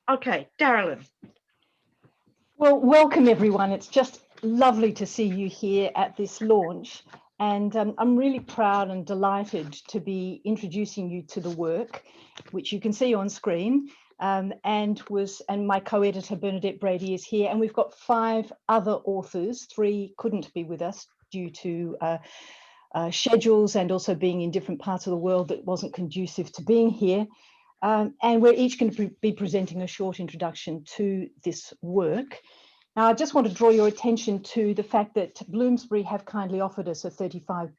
Okay, Darrelyn. Well, welcome everyone. It's just lovely to see you here at this launch. And I'm really proud and delighted to be introducing you to the work, which you can see on screen. And my co-editor Bernadette Brady is here, and we've got 5 other authors. 3 couldn't be with us due to schedules and also being in different parts of the world that wasn't conducive to being here. And we're each going to be presenting a short introduction to this work. Now, I just want to draw your attention to the fact that Bloomsbury have kindly offered us a 35%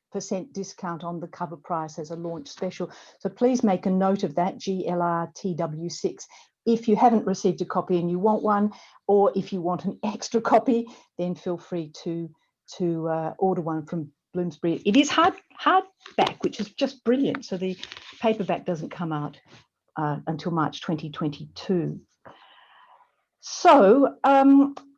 discount on the cover price as a launch special. So please make a note of that, GLRTW6. If you haven't received a copy and you want one, or if you want an extra copy, then feel free to order one from Bloomsbury. It is hardback, which is just brilliant. So the paperback doesn't come out until March 2022. So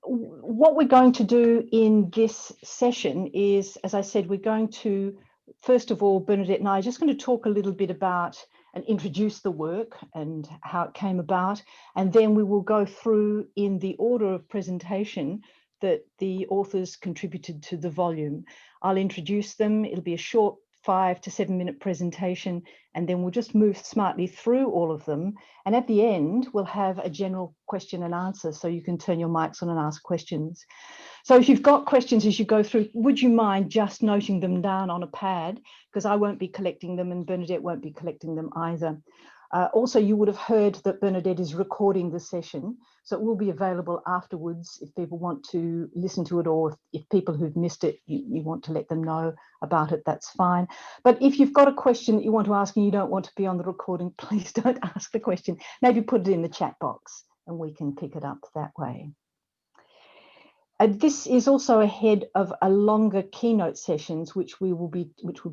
what we're going to do in this session is, as I said, we're going to, first of all, Bernadette and I are just going to talk a little bit about and introduce the work and how it came about. And then we will go through in the order of presentation that the authors contributed to the volume. I'll introduce them. It'll be a short 5 to 7 minute presentation, and then we'll just move smartly through all of them. And at the end, we'll have a general question and answer, so you can turn your mics on and ask questions. So if you've got questions as you go through, would you mind just noting them down on a pad? Because I won't be collecting them and Bernadette won't be collecting them either. Also, you would have heard that Bernadette is recording the session, so it will be available afterwards if people want to listen to it, or if people who've missed it, you want to let them know about it, that's fine. But if you've got a question that you want to ask and you don't want to be on the recording, please don't ask the question. Maybe put it in the chat box and we can pick it up that way. This is also ahead of a longer keynote sessions, which will be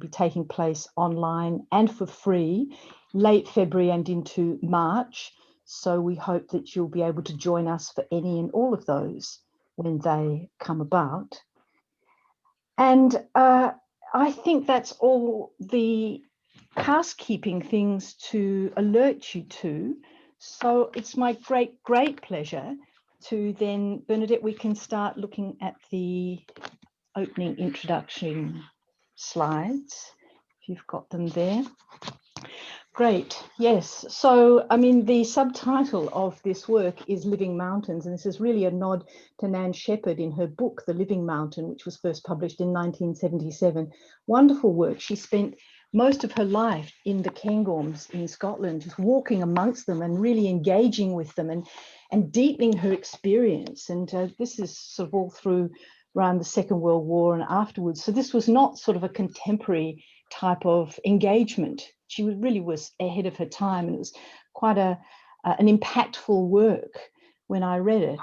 taking place online and for free, late February and into March. So we hope that you'll be able to join us for any and all of those when they come about. And I think that's all the housekeeping things to alert you to. So it's my great pleasure to then, Bernadette, we can start looking at the opening introduction slides, if you've got them there. Great, yes. So, I mean, the subtitle of this work is Living Mountains, and this is really a nod to Nan Shepherd in her book, The Living Mountain, which was first published in 1977. Wonderful work. She spent most of her life in the Cairngorms in Scotland, just walking amongst them and really engaging with them and deepening her experience. And this is sort of all through around the Second World War and afterwards. So this was not sort of a contemporary type of engagement. She really was ahead of her time, and it was quite an impactful work when I read it.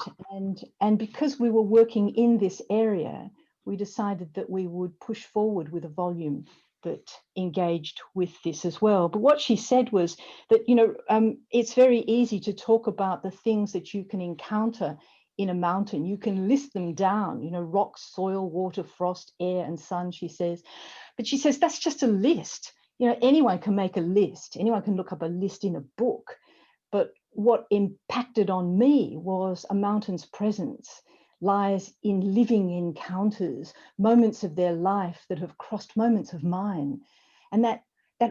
And because we were working in this area, we decided that we would push forward with a volume that engaged with this as well. But what she said was that, you know, it's very easy to talk about the things that you can encounter in a mountain. You can list them down, you know, rock, soil, water, frost, air, and sun, she says. But she says that's just a list. You know, anyone can make a list. Anyone can look up a list in a book. But what impacted on me was a mountain's presence lies in living encounters, moments of their life that have crossed moments of mine. And that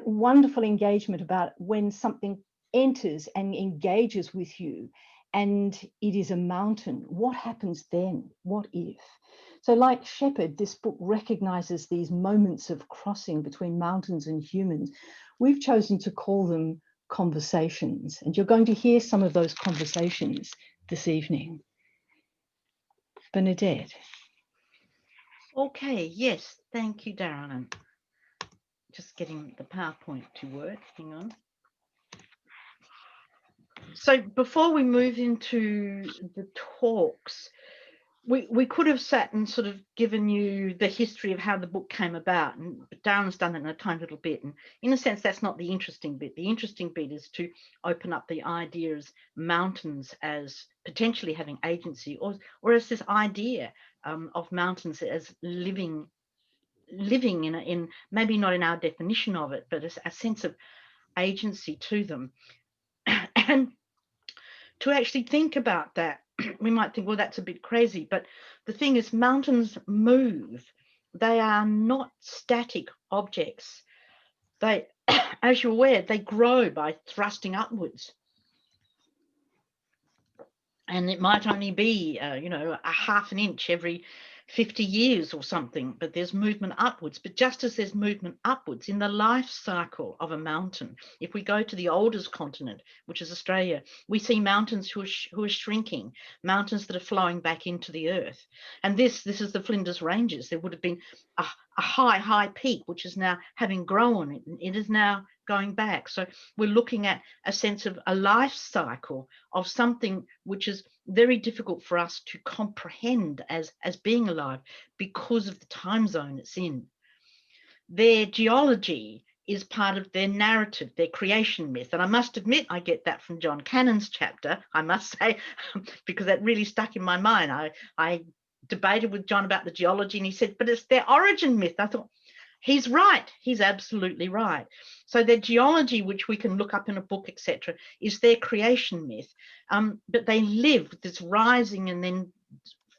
wonderful engagement about when something enters and engages with you and it is a mountain, what happens then? What if? So like Shepherd, this book recognizes these moments of crossing between mountains and humans. We've chosen to call them conversations, and you're going to hear some of those conversations this evening. Bernadette. Okay, yes, thank you, Darrelyn. Just getting the PowerPoint to work, hang on. So before we move into the talks, we could have sat and sort of given you the history of how the book came about, and Darren's done it in a tiny little bit. And in a sense, that's not the interesting bit. The interesting bit is to open up the idea as mountains as potentially having agency, or as this idea of mountains as living in maybe not in our definition of it, but a sense of agency to them. And to actually think about that, we might think, well, that's a bit crazy. But the thing is, mountains move. They are not static objects. They, as you're aware, they grow by thrusting upwards. And it might only be, you know, a half an inch every 50 years or something, but there's movement upwards. But just as there's movement upwards in the life cycle of a mountain, if we go to the oldest continent, which is Australia, we see mountains who are shrinking, mountains that are flowing back into the earth. And this is the Flinders Ranges. There would have been a high peak, which is now having grown. It is now going back. So we're looking at a sense of a life cycle of something which is very difficult for us to comprehend as being alive because of the time zone it's in. Their geology is part of their narrative, their creation myth. And I must admit, I get that from John Cannon's chapter, I must say, because that really stuck in my mind. I debated with John about the geology, and he said, but it's their origin myth. I thought, he's right. He's absolutely right. So their geology, which we can look up in a book, etc., is their creation myth. But they live with this rising and then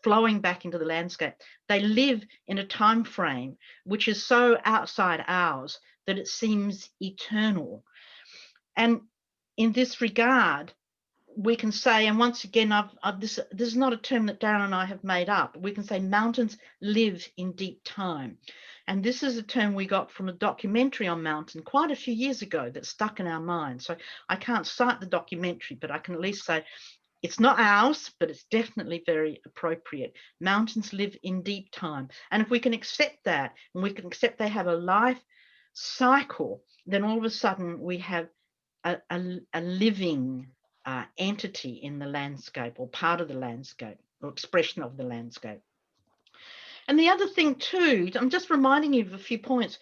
flowing back into the landscape. They live in a time frame which is so outside ours that it seems eternal. And in this regard, we can say, and once again, this is not a term that Darrelyn and I have made up. We can say mountains live in deep time. And this is a term we got from a documentary on mountain quite a few years ago that stuck in our minds. So I can't cite the documentary, but I can at least say it's not ours, but it's definitely very appropriate. Mountains live in deep time. And if we can accept that, and we can accept they have a life cycle, then all of a sudden we have a living entity in the landscape, or part of the landscape, or expression of the landscape. And the other thing too, I'm just reminding you of a few points.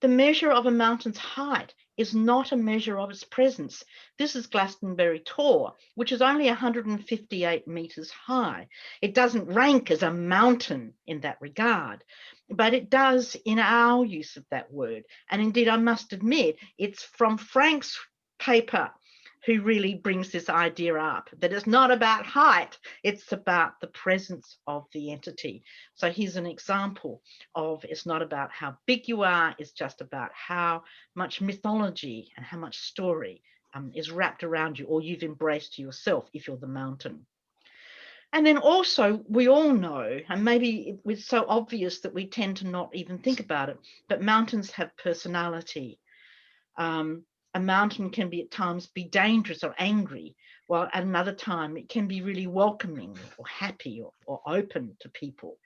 The measure of a mountain's height is not a measure of its presence. This is Glastonbury Tor, which is only 158 meters high. It doesn't rank as a mountain in that regard, but it does in our use of that word. And indeed, I must admit, it's from Frank's paper who really brings this idea up, that it's not about height, it's about the presence of the entity. So here's an example of, it's not about how big you are, it's just about how much mythology and how much story is wrapped around you, or you've embraced yourself if you're the mountain. And then also, we all know, and maybe it's so obvious that we tend to not even think about it, but mountains have personality. A mountain can be at times be dangerous or angry, while at another time it can be really welcoming or happy or open to people.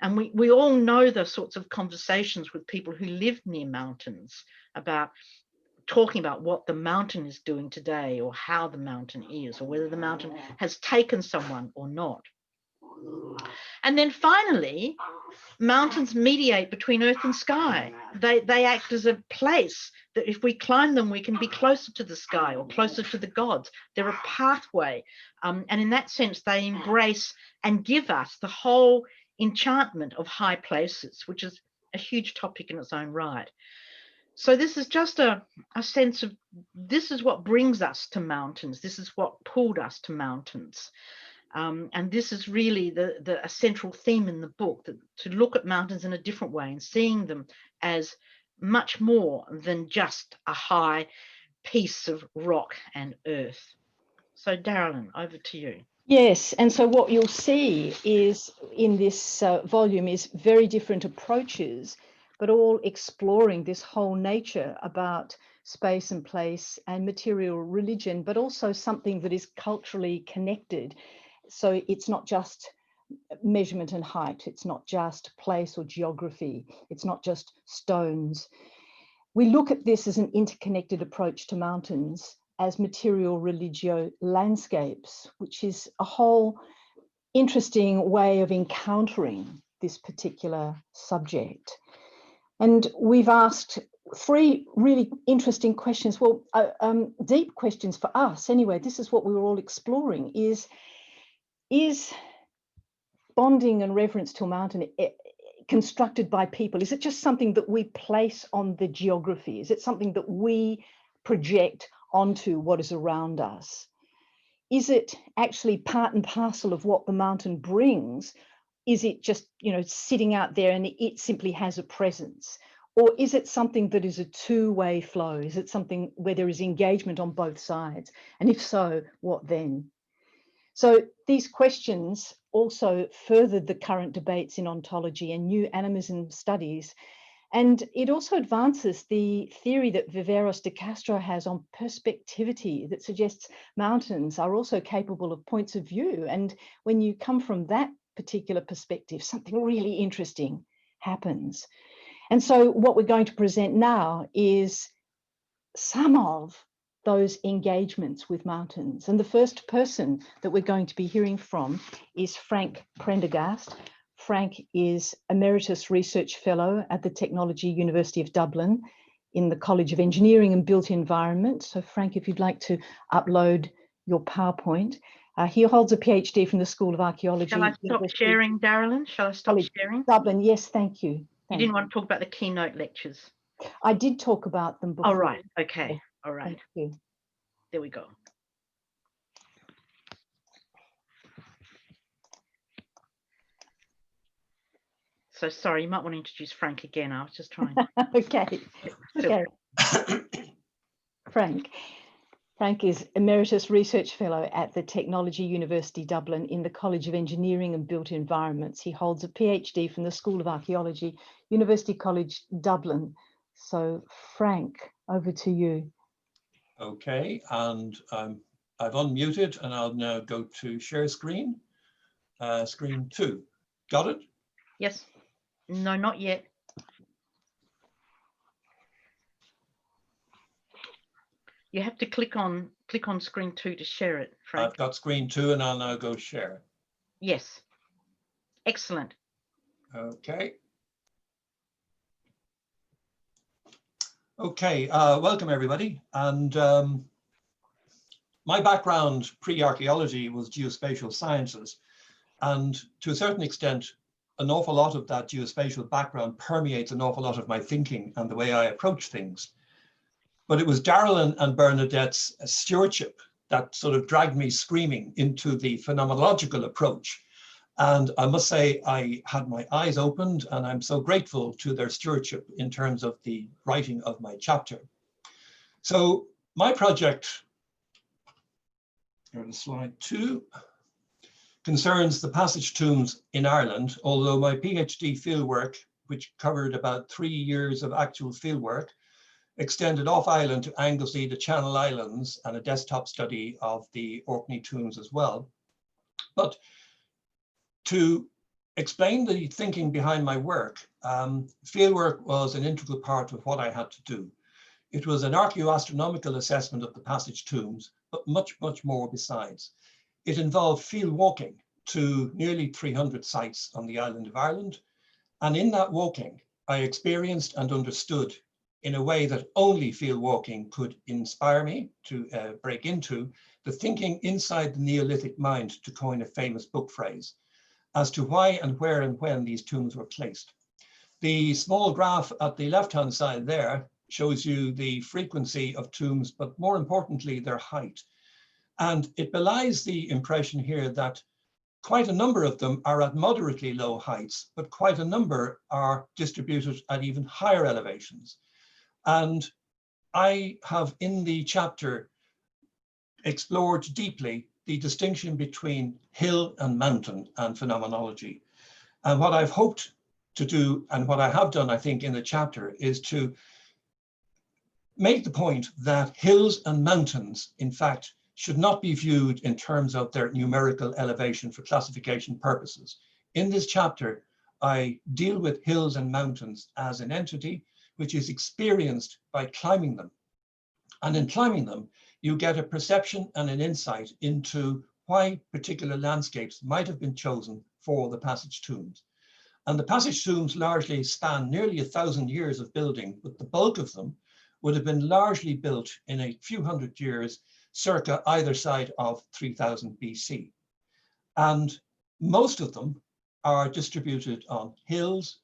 And we all know the sorts of conversations with people who live near mountains about talking about what the mountain is doing today, or how the mountain is, or whether the mountain has taken someone or not. And then finally, mountains mediate between earth and sky. They act as a place that if we climb them, we can be closer to the sky or closer to the gods. They're a pathway. And in that sense, they embrace and give us the whole enchantment of high places, which is a huge topic in its own right. So this is just a sense of, this is what brings us to mountains. This is what pulled us to mountains. And this is really a central theme in the book, that to look at mountains in a different way and seeing them as much more than just a high piece of rock and earth. So Darrelyn, over to you. Yes, and so what you'll see is in this volume is very different approaches, but all exploring this whole nature about space and place and material religion, but also something that is culturally connected. So it's not just measurement and height, it's not just place or geography, it's not just stones. We look at this as an interconnected approach to mountains as material religio landscapes, which is a whole interesting way of encountering this particular subject. And we've asked 3 really interesting questions, well, deep questions for us anyway. This is what we were all exploring, is bonding and reverence to a mountain constructed by people? Is it just something that we place on the geography? Is it something that we project onto what is around us? is it actually part and parcel of what the mountain brings? Is it just, you know, sitting out there and it simply has a presence? Or is it something that is a two-way flow? Is it something where there is engagement on both sides? And if so, what then? So these questions also furthered the current debates in ontology and new animism studies. And it also advances the theory that Viveros de Castro has on perspectivity, that suggests mountains are also capable of points of view. And when you come from that particular perspective, something really interesting happens. And so what we're going to present now is some of those engagements with mountains. And the first person that we're going to be hearing from is Frank Prendergast. Frank is Emeritus Research Fellow at the Technology University of Dublin in the College of Engineering and Built Environment. So Frank, if you'd like to upload your PowerPoint. He holds a PhD from the School of Archaeology. Shall I stop sharing, Darrelyn? Shall I stop College sharing? Dublin, yes, thank you. You didn't want to talk about the keynote lectures? I did talk about them before. All right, okay, Yes, all right. thank you. There we go. So sorry, you might want to introduce Frank again. I was just trying. Okay, okay. Frank is Emeritus Research Fellow at the Technology University Dublin in the College of Engineering and Built Environments. He holds a PhD from the School of Archaeology, University College Dublin. So Frank, over to you. Okay, and I've unmuted and I'll now go to share screen, screen 2. Got it? Yes. No, not yet. You have to click on screen 2 to share it, Frank. I've got screen 2 and I'll now go share. Yes. Excellent. Okay. Okay, welcome everybody. And my background pre-archaeology was geospatial sciences. And to a certain extent, an awful lot of that geospatial background permeates an awful lot of my thinking and the way I approach things. But it was Darrelyn and Bernadette's stewardship that sort of dragged me screaming into the phenomenological approach. And I must say, I had my eyes opened and I'm so grateful to their stewardship in terms of the writing of my chapter. So my project, here is slide 2, concerns the passage tombs in Ireland, although my PhD fieldwork, which covered about 3 years of actual fieldwork, extended off island to Anglesey, the Channel Islands, and a desktop study of the Orkney tombs as well. But to explain the thinking behind my work, fieldwork was an integral part of what I had to do. It was an archaeoastronomical assessment of the passage tombs, but much, much more besides. It involved field walking to nearly 300 sites on the island of Ireland. And in that walking, I experienced and understood in a way that only field walking could inspire me to break into the thinking inside the Neolithic mind, to coin a famous book phrase, as to why and where and when these tombs were placed. The small graph at the left-hand side there shows you the frequency of tombs, but more importantly, their height. And it belies the impression here that quite a number of them are at moderately low heights, but quite a number are distributed at even higher elevations. And I have in the chapter explored deeply the distinction between hill and mountain and phenomenology. And what I've hoped to do, and what I have done, I think, in the chapter, is to make the point that hills and mountains, in fact, should not be viewed in terms of their numerical elevation for classification purposes. In this chapter, I deal with hills and mountains as an entity which is experienced by climbing them. And in climbing them, you get a perception and an insight into why particular landscapes might have been chosen for the passage tombs. And the passage tombs largely span nearly 1,000 years of building, but the bulk of them would have been largely built in a few hundred years, circa either side of 3000 BC. And most of them are distributed on hills,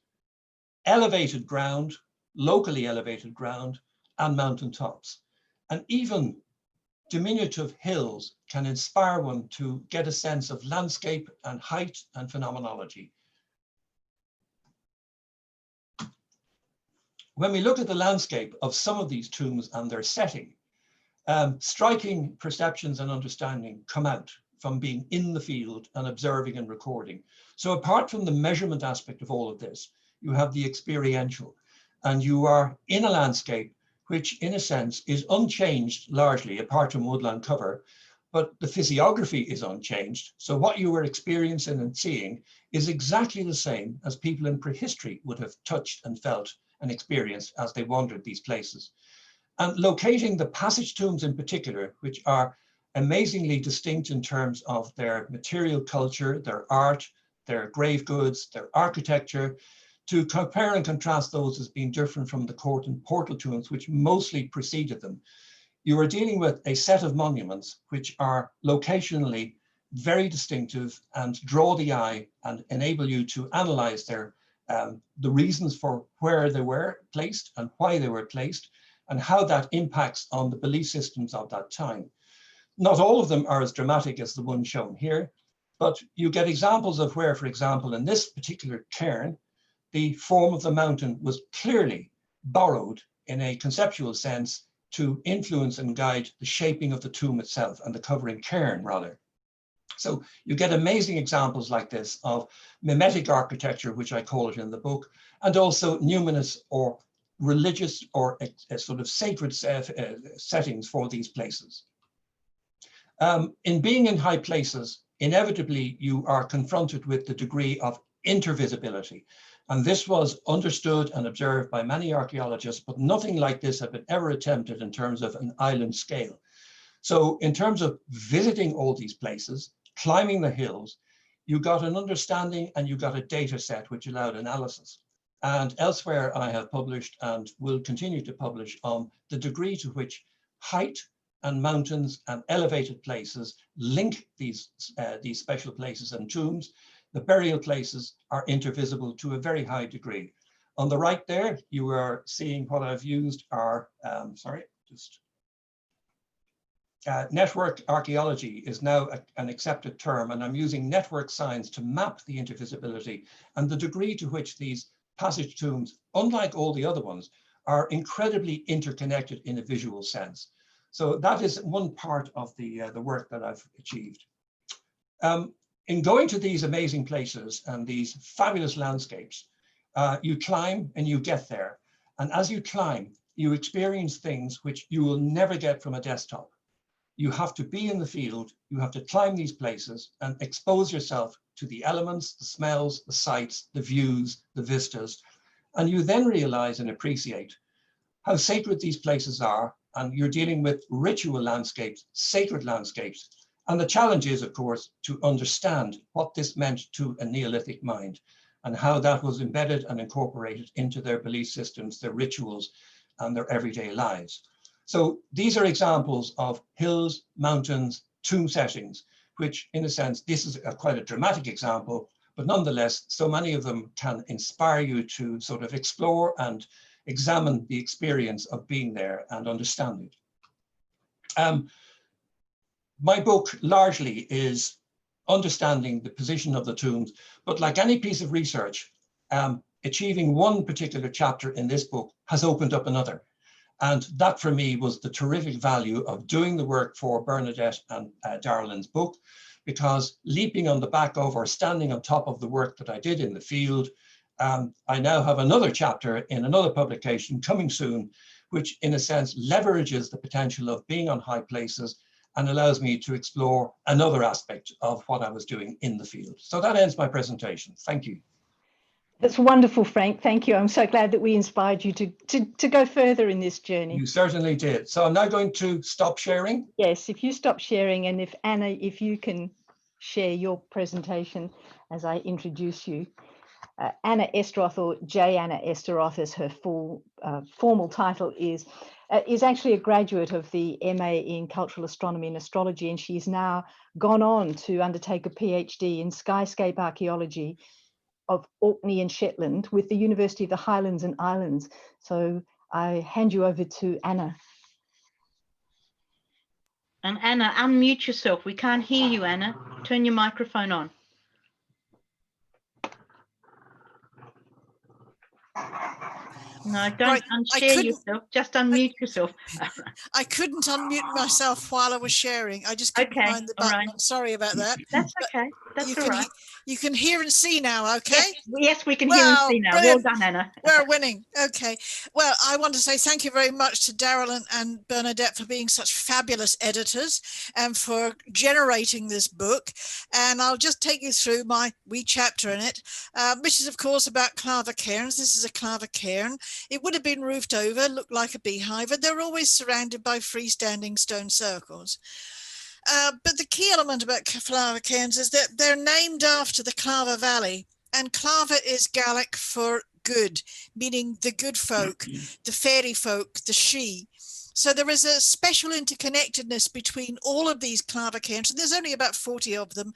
elevated ground, locally elevated ground, and mountain tops. And even diminutive hills can inspire one to get a sense of landscape and height and phenomenology. When we look at the landscape of some of these tombs and their setting, striking perceptions and understanding come out from being in the field and observing and recording. So apart from the measurement aspect of all of this, you have the experiential, and you are in a landscape which in a sense is unchanged largely apart from woodland cover, but the physiography is unchanged. So what you were experiencing and seeing is exactly the same as people in prehistory would have touched and felt and experienced as they wandered these places. And locating the passage tombs in particular, which are amazingly distinct in terms of their material culture, their art, their grave goods, their architecture, to compare and contrast those as being different from the court and portal tombs, which mostly preceded them. You are dealing with a set of monuments which are locationally very distinctive and draw the eye and enable you to analyze their the reasons for where they were placed and why they were placed, and how that impacts on the belief systems of that time. Not all of them are as dramatic as the one shown here, but you get examples of where, for example, in this particular cairn, the form of the mountain was clearly borrowed in a conceptual sense to influence and guide the shaping of the tomb itself and the covering cairn rather. So you get amazing examples like this of mimetic architecture, which I call it in the book, and also numinous or religious or a sort of sacred settings for these places. In being in high places, inevitably you are confronted with the degree of intervisibility. And this was understood and observed by many archaeologists, but nothing like this had been ever attempted in terms of an island scale. So in terms of visiting all these places, climbing the hills, you got an understanding and you got a data set which allowed analysis. And elsewhere I have published and will continue to publish on the degree to which height and mountains and elevated places link these special places and tombs. The burial places are intervisible to a very high degree. On the right there, you are seeing what I've used are, network archaeology is now an accepted term, and I'm using network science to map the intervisibility and the degree to which these passage tombs, unlike all the other ones, are incredibly interconnected in a visual sense. So that is one part of the work that I've achieved. In going to these amazing places and these fabulous landscapes, you climb and you get there. And as you climb, you experience things which you will never get from a desktop. You have to be in the field, you have to climb these places and expose yourself to the elements, the smells, the sights, the views, the vistas. And you then realize and appreciate how sacred these places are. And you're dealing with ritual landscapes, sacred landscapes. And the challenge is, of course, to understand what this meant to a Neolithic mind and how that was embedded and incorporated into their belief systems, their rituals, and their everyday lives. So these are examples of hills, mountains, tomb settings, which in a sense, this is quite a dramatic example, but nonetheless, so many of them can inspire you to sort of explore and examine the experience of being there and understand it. My book largely is understanding the position of the tombs, but like any piece of research, achieving one particular chapter in this book has opened up another. And that for me was the terrific value of doing the work for Bernadette and Darrelyn's book, because leaping on the back of or standing on top of the work that I did in the field, I now have another chapter in another publication coming soon, which in a sense leverages the potential of being on high places and allows me to explore another aspect of what I was doing in the field. So that ends my presentation. Thank you. That's wonderful, Frank. Thank you. I'm so glad that we inspired you to go further in this journey. You certainly did. So I'm now going to stop sharing. Yes, if you stop sharing, and if Anna, if you can share your presentation as I introduce you. Anna Esteroth, or J. Anna Esteroth, as her full formal title is actually a graduate of the MA in Cultural Astronomy and Astrology, and she's now gone on to undertake a PhD in skyscape archaeology of Orkney and Shetland with the University of the Highlands and Islands. So I hand you over to Anna. And Anna, unmute yourself. We can't hear you, Anna. Turn your microphone on. No, don't Right, unshare yourself. Just unmute yourself. I couldn't unmute myself while I was sharing. I just couldn't Okay, find the all button. right. I'm sorry about that. That's But okay. That's you all can right. you can hear and see now, okay? Yes, we can hear and see now. Brilliant. Well done, Anna. We're winning. Okay. Well, I want to say thank you very much to Darrelyn and Bernadette for being such fabulous editors and for generating this book. And I'll just take you through my wee chapter in it, which is, of course, about Clava cairns. This is a Clava cairn. It would have been roofed over, looked like a beehive, and they're always surrounded by freestanding stone circles. But the key element about Clava cairns is that they're named after the Clava Valley. And Clava is Gaelic for good, meaning the good folk, the fairy folk, the she. So there is a special interconnectedness between all of these Clava cairns, and there's only about 40 of them,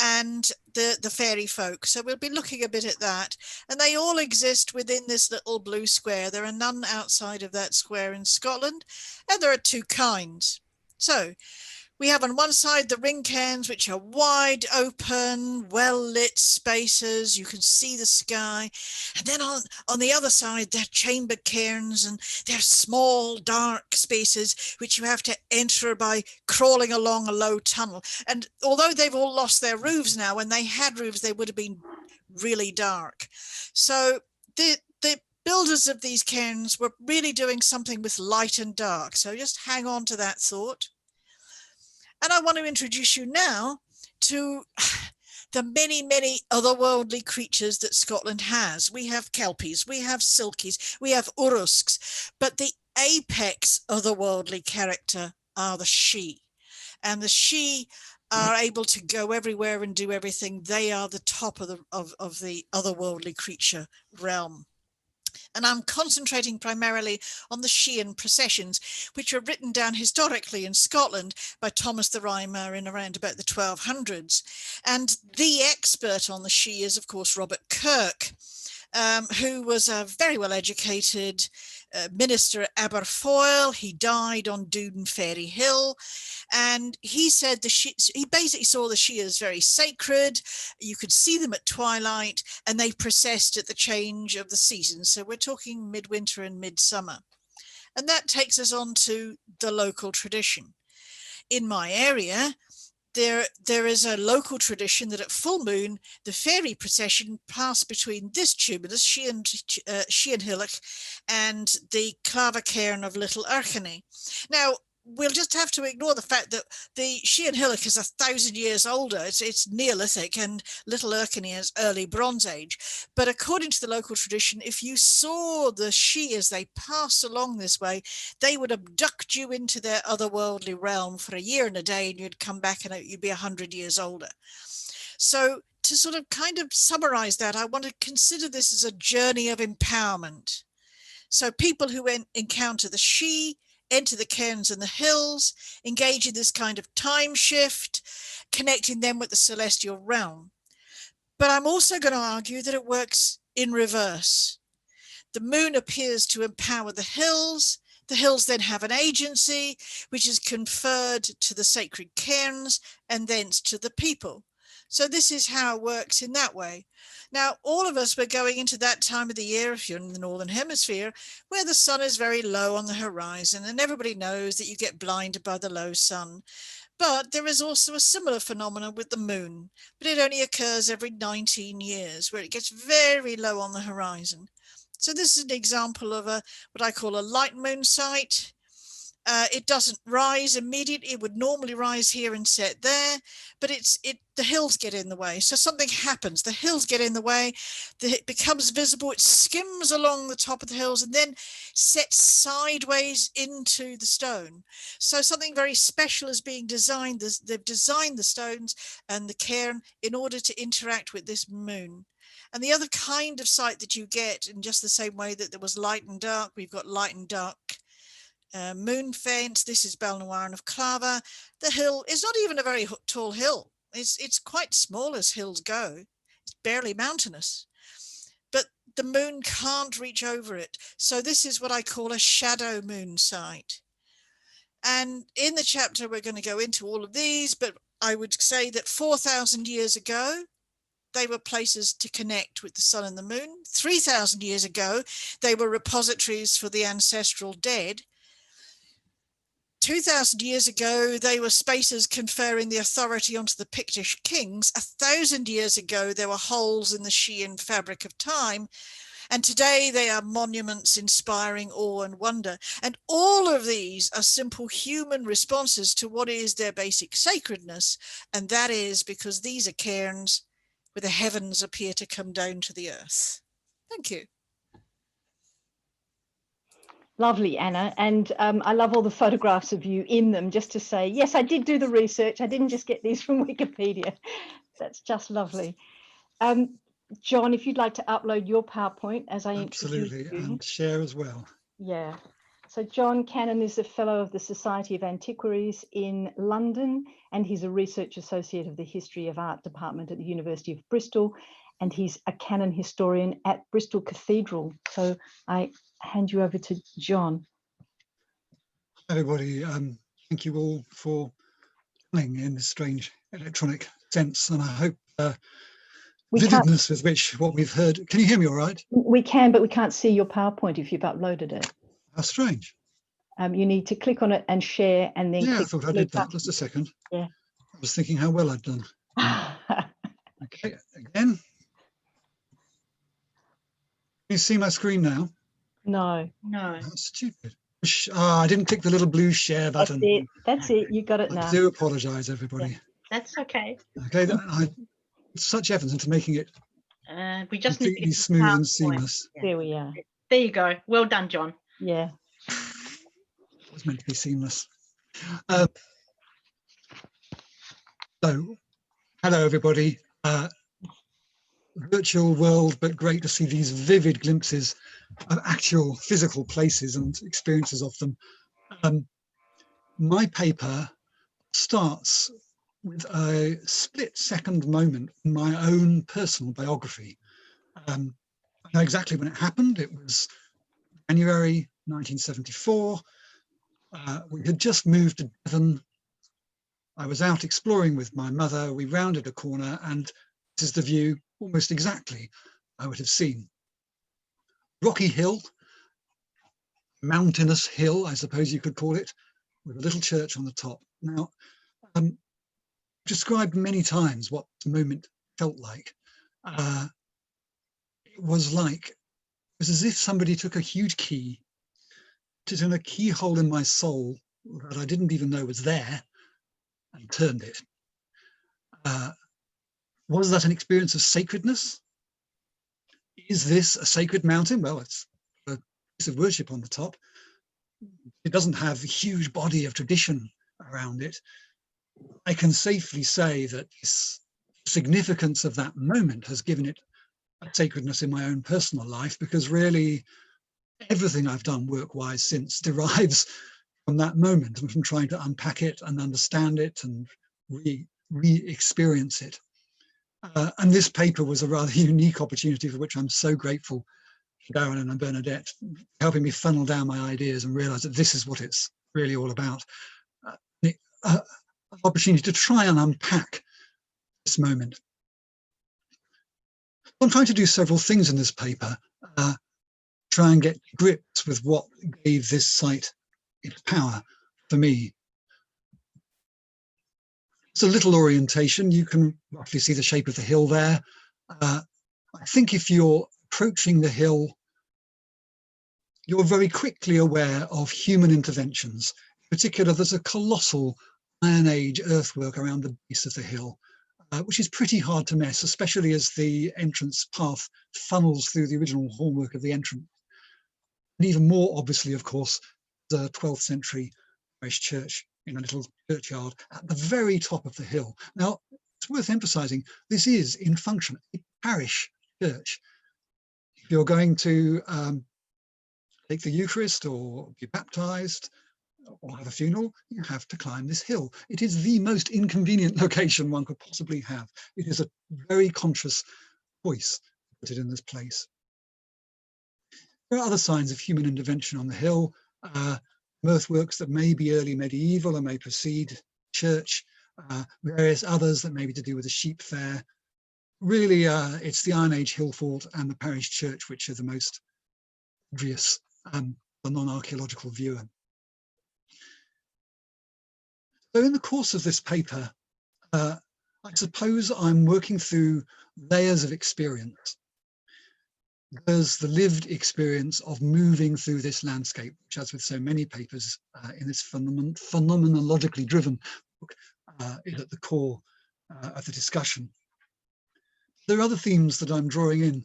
and the fairy folk. So we'll be looking a bit at that. And they all exist within this little blue square. There are none outside of that square in Scotland, and there are two kinds. So we have on one side the ring cairns, which are wide open, well-lit spaces. You can see the sky. And then on the other side, they're chamber cairns, and they're small, dark spaces, which you have to enter by crawling along a low tunnel. And although they've all lost their roofs now, when they had roofs, they would have been really dark. So the builders of these cairns were really doing something with light and dark. So just hang on to that thought. And I want to introduce you now to the many, many otherworldly creatures that Scotland has. We have kelpies, we have silkies, we have urusks, but the apex otherworldly character are the she. And the she are able to go everywhere and do everything. They are the top of the otherworldly creature realm. And I'm concentrating primarily on the Sheehan processions, which were written down historically in Scotland by Thomas the Rhymer in around about the 1200s. And the expert on the Shee is, of course, Robert Kirk, who was a very well-educated minister at Aberfoyle. He died on Doon Ferry Hill, and he said he basically saw the Shee as very sacred. You could see them at twilight, and they processed at the change of the seasons. So we're talking midwinter and midsummer. And that takes us on to the local tradition. In my area, there is a local tradition that at full moon, the fairy procession passed between this tumulus, Sheehan Hillock, and the Clava cairn of Little Urcany. Now, we'll just have to ignore the fact that the Sheehan Hillock is 1,000 years older. It's Neolithic, and Little Urcany is early Bronze Age. But according to the local tradition, if you saw the Shee as they passed along this way, they would abduct you into their otherworldly realm for a year and a day, and you'd come back and you'd be 100 years older. So to sort of kind of summarize that, I want to consider this as a journey of empowerment. So people who encounter the Shee enter the cairns and the hills, engage in this kind of time shift, connecting them with the celestial realm. But I'm also going to argue that it works in reverse. The moon appears to empower the hills. The hills then have an agency, which is conferred to the sacred cairns and thence to the people. So this is how it works in that way. Now, all of us were going into that time of the year, if you're in the Northern Hemisphere, where the sun is very low on the horizon, and everybody knows that you get blinded by the low sun. But there is also a similar phenomenon with the moon, but it only occurs every 19 years, where it gets very low on the horizon. So this is an example of what I call a light moon sight. It doesn't rise immediately. It would normally rise here and set there, but the hills get in the way. So something happens. The hills get in the way. It becomes visible. It skims along the top of the hills and then sets sideways into the stone. So something very special is being designed. They've designed the stones and the cairn in order to interact with this moon. And the other kind of sight that you get, in just the same way that there was light and dark, we've got light and dark moon fence. This is Balnawaran of Clava. The hill is not even a very tall hill. It's quite small as hills go. It's barely mountainous, but the moon can't reach over it. So this is what I call a shadow moon sight. And in the chapter, we're going to go into all of these, but I would say that 4,000 years ago, they were places to connect with the sun and the moon. 3,000 years ago, they were repositories for the ancestral dead. 2,000 years ago, they were spaces conferring the authority onto the Pictish kings. 1,000 years ago, there were holes in the Sheehan fabric of time. And today they are monuments inspiring awe and wonder. And all of these are simple human responses to what is their basic sacredness. And that is because these are cairns where the heavens appear to come down to the earth. Thank you. Lovely, Anna. And I love all the photographs of you in them, just to say, yes, I did do the research. I didn't just get these from Wikipedia. That's just lovely. John, if you'd like to upload your PowerPoint as I Absolutely, introduce you. and share as well. Yeah. So John Cannon is a fellow of the Society of Antiquaries in London, and he's a research associate of the History of Art Department at the University of Bristol, and he's a canon historian at Bristol Cathedral. So I hand you over to John. Hi everybody, thank you all for coming in this strange electronic sense, and I hope vividness with which what we've heard. Can you hear me all right? We can, but we can't see your PowerPoint if you've uploaded it. How strange. You need to click on it and share, and then Yeah, I click thought I did that. Just a second. Yeah. I was thinking how well I'd done. Okay, again. Can you see my screen now? No. That's stupid. I didn't click the little blue share button. That's it. That's it. You got it now. I do apologise, everybody. Yeah, that's okay. Okay, I put such effort into making it We just need to completely smooth and seamless. Yeah. There we are. There you go. Well done, John. Yeah. It was meant to be seamless. So, hello everybody. Virtual world, but great to see these vivid glimpses of actual physical places and experiences of them. My paper starts with a split-second moment in my own personal biography. I know exactly when it happened. It was January 1974. We had just moved to Devon. I was out exploring with my mother. We rounded a corner, and this is the view almost exactly I would have seen. Rocky hill, mountainous hill, I suppose you could call it, with a little church on the top. Now, described many times what the moment felt like. It was as if somebody took a huge key, put it in a keyhole in my soul that I didn't even know was there, and turned it. Was that an experience of sacredness? Is this a sacred mountain? Well, it's a piece of worship on the top. It doesn't have a huge body of tradition around it. I can safely say that this significance of that moment has given it a sacredness in my own personal life, because really everything I've done work-wise since derives from that moment and from trying to unpack it and understand it and re-experience it. And this paper was a rather unique opportunity for which I'm so grateful to Darrelyn and Bernadette, helping me funnel down my ideas and realize that this is what it's really all about. An opportunity to try and unpack this moment. I'm trying to do several things in this paper, try and get to grips with what gave this site its power for me. It's a little orientation. You can roughly see the shape of the hill there. I think if you're approaching the hill, you're very quickly aware of human interventions. In particular, there's a colossal Iron Age earthwork around the base of the hill, which is pretty hard to miss, especially as the entrance path funnels through the original hallwork of the entrance. And even more obviously, of course, the 12th century parish church in a little churchyard at the very top of the hill. Now, it's worth emphasizing, this is in function a parish church. If you're going to take the Eucharist or be baptized or have a funeral, you have to climb this hill. It is the most inconvenient location one could possibly have. It is a very conscious choice to put it in this place. There are other signs of human intervention on the hill. earthworks that may be early medieval or may precede church, various others that may be to do with the sheep fair. Really, it's the Iron Age hill fort and the parish church which are the most obvious for non-archaeological viewer. So in the course of this paper, I suppose I'm working through layers of experience. There's the lived experience of moving through this landscape, which, as with so many papers in this phenomenologically driven book, is at the core of the discussion. There are other themes that I'm drawing in.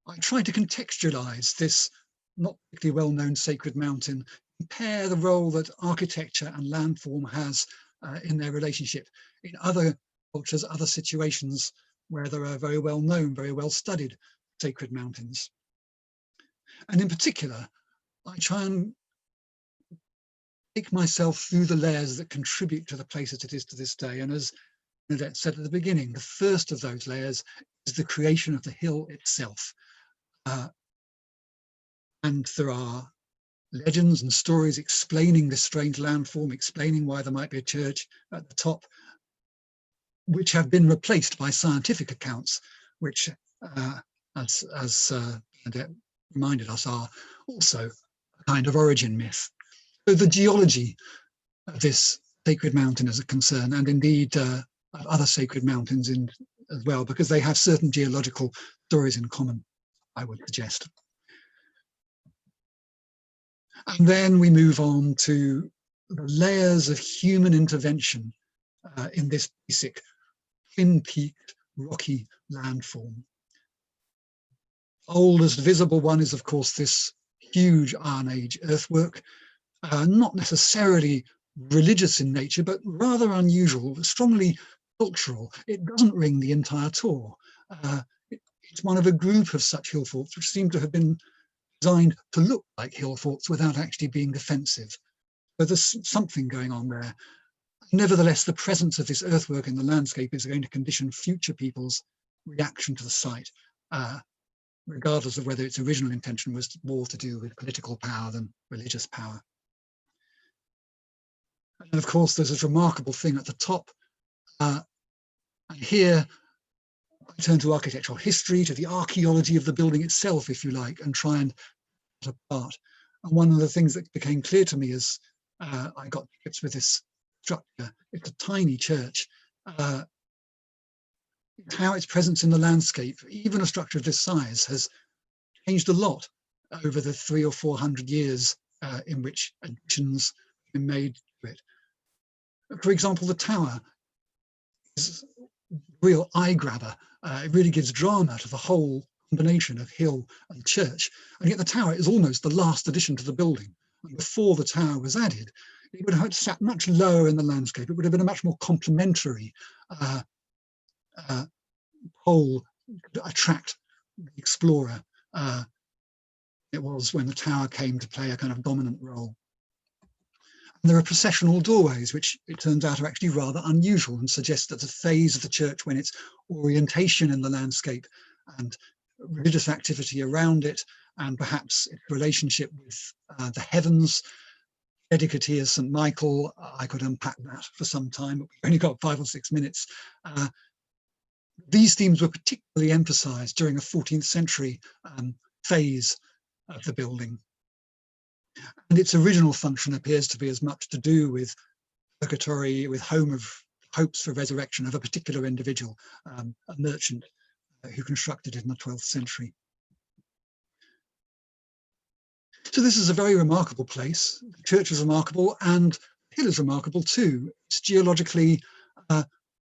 I try to contextualize this not particularly well-known sacred mountain, compare the role that architecture and landform has in their relationship in other cultures, other situations where there are very well-known, very well-studied sacred mountains. And in particular, I try and take myself through the layers that contribute to the place as it is to this day. And as Bernadette said at the beginning, the first of those layers is the creation of the hill itself. And there are legends and stories explaining this strange landform, explaining why there might be a church at the top, which have been replaced by scientific accounts, which, as Bernadette reminded us, are also a kind of origin myth. So the geology of this sacred mountain is a concern, and indeed of other sacred mountains as well, because they have certain geological stories in common, I would suggest. And then we move on to the layers of human intervention in this basic twin-peaked rocky landform. Oldest visible one is, of course, this huge Iron Age earthwork, not necessarily religious in nature, but rather unusual, strongly cultural. It doesn't ring the entire tour. It's one of a group of such hill forts which seem to have been designed to look like hill forts without actually being defensive. But there's something going on there. Nevertheless, the presence of this earthwork in the landscape is going to condition future people's reaction to the site, regardless of whether its original intention was more to do with political power than religious power. And of course, there's this remarkable thing at the top. And here, I turn to architectural history, to the archaeology of the building itself, if you like, and try and put it apart. And one of the things that became clear to me as I got to grips with this structure, it's a tiny church. How its presence in the landscape, even a structure of this size, has changed a lot over the 300 or 400 years in which additions have been made to it. For example, the tower is a real eye grabber. It really gives drama to the whole combination of hill and church. And yet the tower is almost the last addition to the building. And before the tower was added, it would have sat much lower in the landscape. It would have been a much more complementary pole to attract the explorer. It was when the tower came to play a kind of dominant role. And there are processional doorways, which it turns out are actually rather unusual and suggest that the phase of the church when its orientation in the landscape and religious activity around it, and perhaps its relationship with the heavens, dedicatee as St. Michael. I could unpack that for some time, but we've only got 5 or 6 minutes. These themes were particularly emphasized during the 14th century phase of the building. And its original function appears to be as much to do with purgatory, with hopes for resurrection of a particular individual, a merchant who constructed it in the 12th century. So this is a very remarkable place. The church is remarkable, and the hill is remarkable too. It's geologically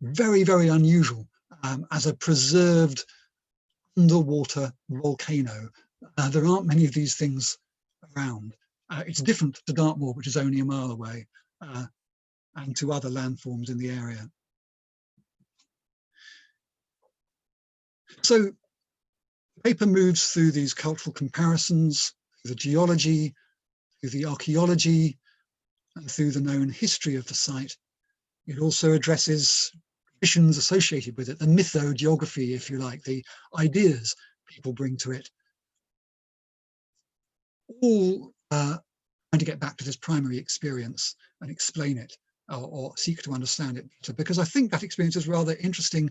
very, very unusual as a preserved underwater volcano. There aren't many of these things around. It's different to Dartmoor, which is only a mile away, and to other landforms in the area. So the paper moves through these cultural comparisons, through the geology, through the archaeology, and through the known history of the site. It also addresses traditions associated with it, the mythogeography, if you like, the ideas people bring to it. All trying to get back to this primary experience and explain it, or seek to understand it better, because I think that experience is rather interesting.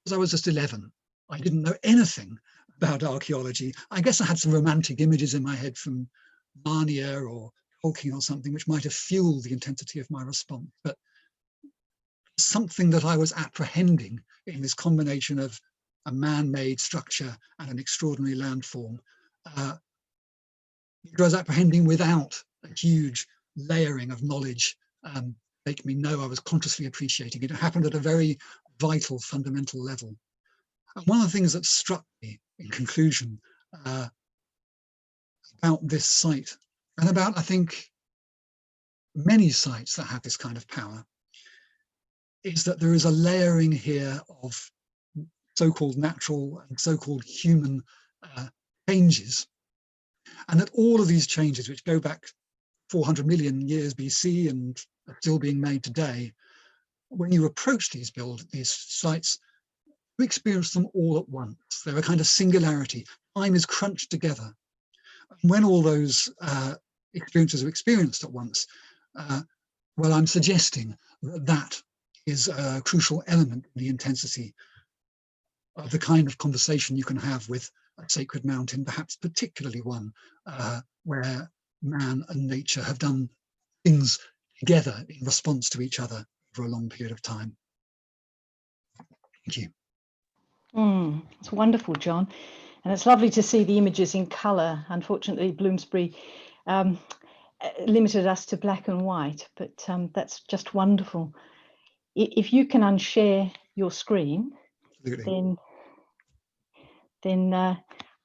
Because I was just 11, I didn't know anything about archaeology. I guess I had some romantic images in my head from Narnia or Tolkien or something, which might have fueled the intensity of my response. But something that I was apprehending in this combination of a man-made structure and an extraordinary landform, it was apprehending without a huge layering of knowledge make me know I was consciously appreciating it. It happened at a very vital, fundamental level. And one of the things that struck me in conclusion about this site, and about, I think, many sites that have this kind of power, is that there is a layering here of so-called natural and so-called human changes, and that all of these changes, which go back 400 million years BC and are still being made today, when you approach these sites, you experience them all at once. They're a kind of singularity. Time is crunched together. And when all those experiences are experienced at once, well, I'm suggesting that that is a crucial element in the intensity of the kind of conversation you can have with a sacred mountain, perhaps particularly one where man and nature have done things together in response to each other for a long period of time. Thank you. It's wonderful, John. And it's lovely to see the images in colour. Unfortunately, Bloomsbury limited us to black and white, but that's just wonderful. If you can unshare your screen, Absolutely. then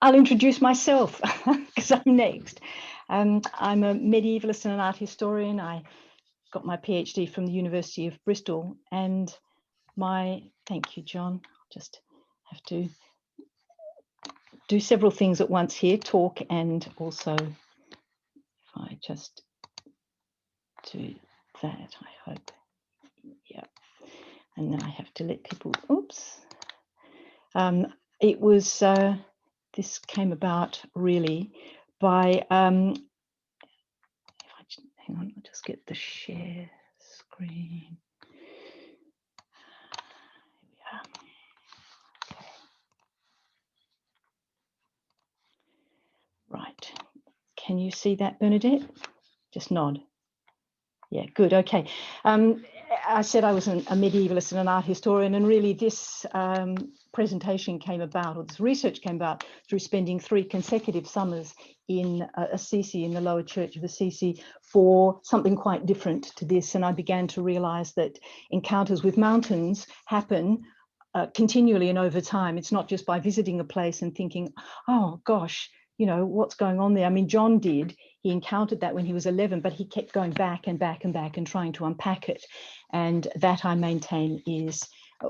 I'll introduce myself because I'm next. I'm a medievalist and an art historian. I got my PhD from the University of Bristol, and thank you, John. I'll just have to do several things at once here, talk and also, if I just do that, I hope, yeah. And then I have to let people, oops. It was, this came about really by, hang on, I'll just get the share screen. Yeah. Okay. Right, can you see that, Bernadette? Just nod. Yeah, good, okay. I said I was a medievalist and an art historian, and really this presentation came about, or this research came about, through spending 3 consecutive summers in Assisi, in the lower church of Assisi, for something quite different to this. And I began to realise that encounters with mountains happen continually and over time. It's not just by visiting a place and thinking, oh gosh, you know, what's going on there? I mean, John did. He encountered that when he was 11, but he kept going back and back and back and trying to unpack it. And that, I maintain, is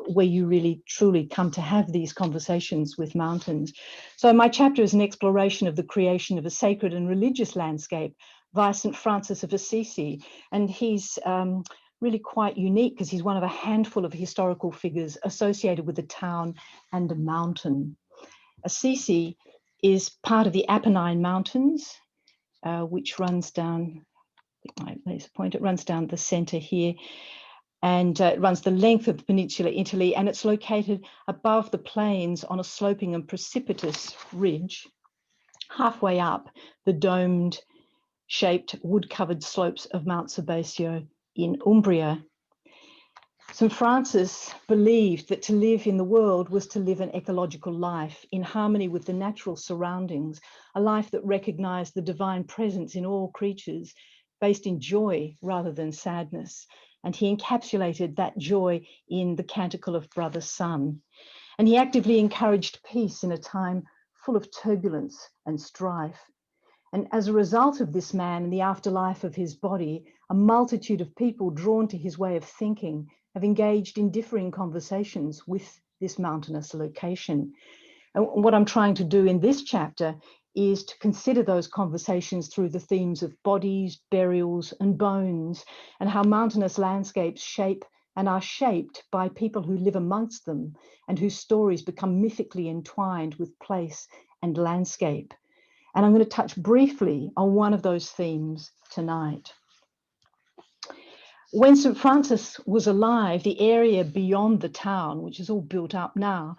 where you really truly come to have these conversations with mountains. So my chapter is an exploration of the creation of a sacred and religious landscape via St. Francis of Assisi. And he's really quite unique because he's one of a handful of historical figures associated with a town and a mountain. Assisi is part of the Apennine Mountains, which runs down, there's a point, it runs down the center here, and it runs the length of the peninsula Italy, and it's located above the plains on a sloping and precipitous ridge, halfway up the domed shaped wood-covered slopes of Mount Sebacio in Umbria. St. Francis believed that to live in the world was to live an ecological life in harmony with the natural surroundings, a life that recognized the divine presence in all creatures, based in joy rather than sadness. And he encapsulated that joy in the Canticle of Brother Sun. And he actively encouraged peace in a time full of turbulence and strife. And as a result of this man and the afterlife of his body, a multitude of people drawn to his way of thinking have engaged in differing conversations with this mountainous location. And what I'm trying to do in this chapter is to consider those conversations through the themes of bodies, burials, and bones, and how mountainous landscapes shape and are shaped by people who live amongst them and whose stories become mythically entwined with place and landscape. And I'm going to touch briefly on one of those themes tonight. When St. Francis was alive, the area beyond the town, which is all built up now,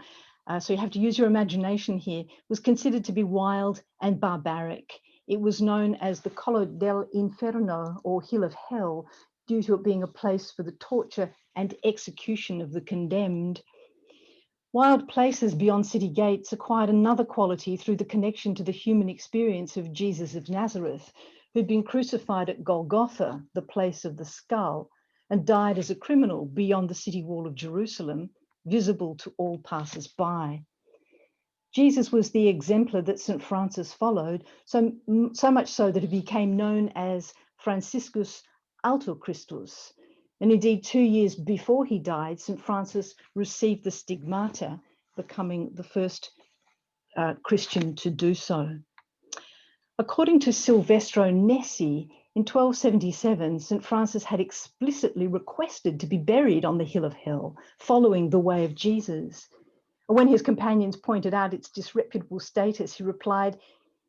so you have to use your imagination here, was considered to be wild and barbaric. It was known as the Collo dell'Inferno, or Hill of Hell, due to it being a place for the torture and execution of the condemned. Wild places beyond city gates acquired another quality through the connection to the human experience of Jesus of Nazareth, who'd been crucified at Golgotha, the place of the skull, and died as a criminal beyond the city wall of Jerusalem, visible to all passers-by. Jesus was the exemplar that St. Francis followed, so much so that he became known as Franciscus Alto Christus. And indeed, 2 years before he died, St. Francis received the stigmata, becoming the first Christian to do so. According to Silvestro Nessi, in 1277, St. Francis had explicitly requested to be buried on the Hill of Hell, following the way of Jesus. When his companions pointed out its disreputable status, he replied,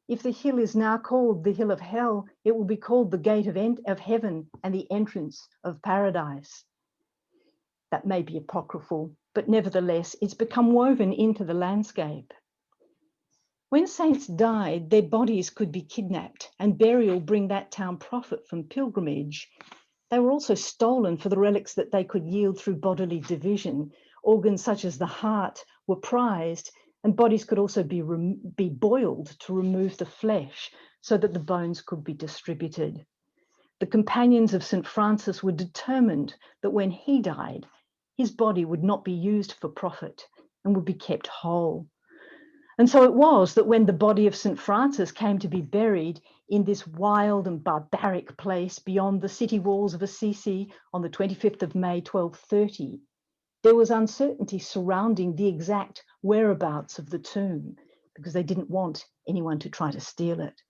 "If the hill is now called the Hill of Hell, it will be called the gate of heaven and the entrance of paradise." That may be apocryphal, but nevertheless, it's become woven into the landscape. When saints died, their bodies could be kidnapped, and burial bring that town profit from pilgrimage. They were also stolen for the relics that they could yield through bodily division. Organs such as the heart were prized, and bodies could also be boiled to remove the flesh so that the bones could be distributed. The companions of St. Francis were determined that when he died, his body would not be used for profit and would be kept whole. And so it was that when the body of St. Francis came to be buried in this wild and barbaric place beyond the city walls of Assisi on the 25th of May, 1230, there was uncertainty surrounding the exact whereabouts of the tomb because they didn't want anyone to try to steal it.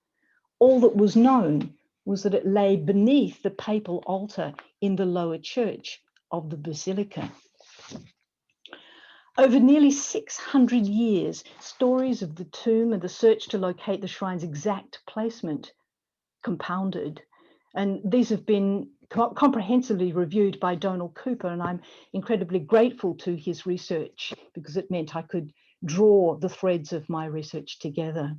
All that was known was that it lay beneath the papal altar in the lower church of the basilica. Over nearly 600 years, stories of the tomb and the search to locate the shrine's exact placement compounded. And these have been comprehensively reviewed by Donald Cooper, and I'm incredibly grateful to his research because it meant I could draw the threads of my research together.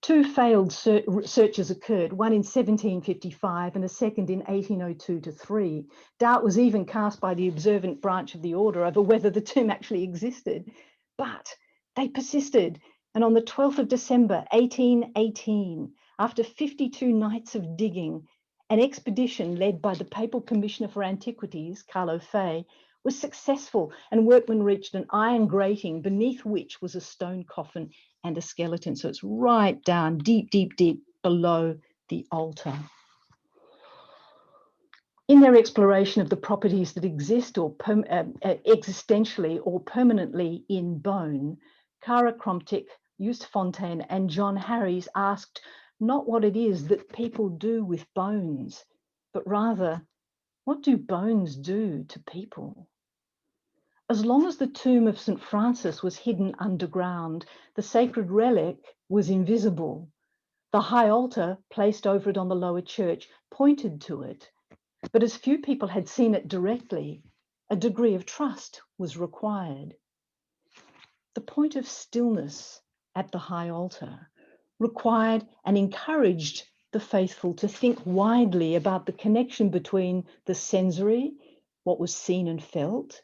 2 failed searches occurred, one in 1755 and a second in 1802-3. Doubt was even cast by the observant branch of the order over whether the tomb actually existed, but they persisted. And on the 12th of December, 1818, after 52 nights of digging, an expedition led by the Papal Commissioner for Antiquities, Carlo Fay, was successful, and workmen reached an iron grating beneath which was a stone coffin and a skeleton. So it's right down, deep, deep, deep below the altar. In their exploration of the properties that exist or existentially or permanently in bone, Cara Kromtik, Just Fontaine, and John Harries asked not what it is that people do with bones, but rather, what do bones do to people? As long as the tomb of St. Francis was hidden underground, the sacred relic was invisible. The high altar placed over it on the lower church pointed to it, but as few people had seen it directly, a degree of trust was required. The point of stillness at the high altar required and encouraged the faithful to think widely about the connection between the sensory, what was seen and felt,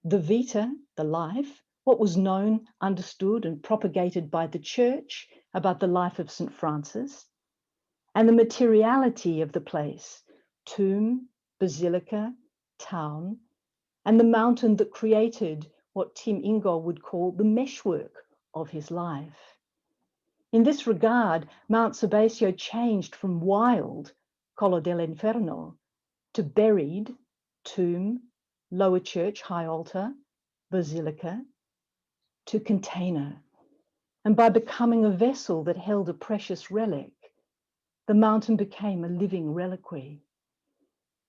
the vita, the life, what was known, understood, and propagated by the church about the life of St. Francis, and the materiality of the place, tomb, basilica, town, and the mountain that created what Tim Ingold would call the meshwork of his life. In this regard, Mount Sebacio changed from wild, Collo dell'Inferno, to buried, tomb, lower church, high altar, basilica, to container. And by becoming a vessel that held a precious relic, the mountain became a living reliquary.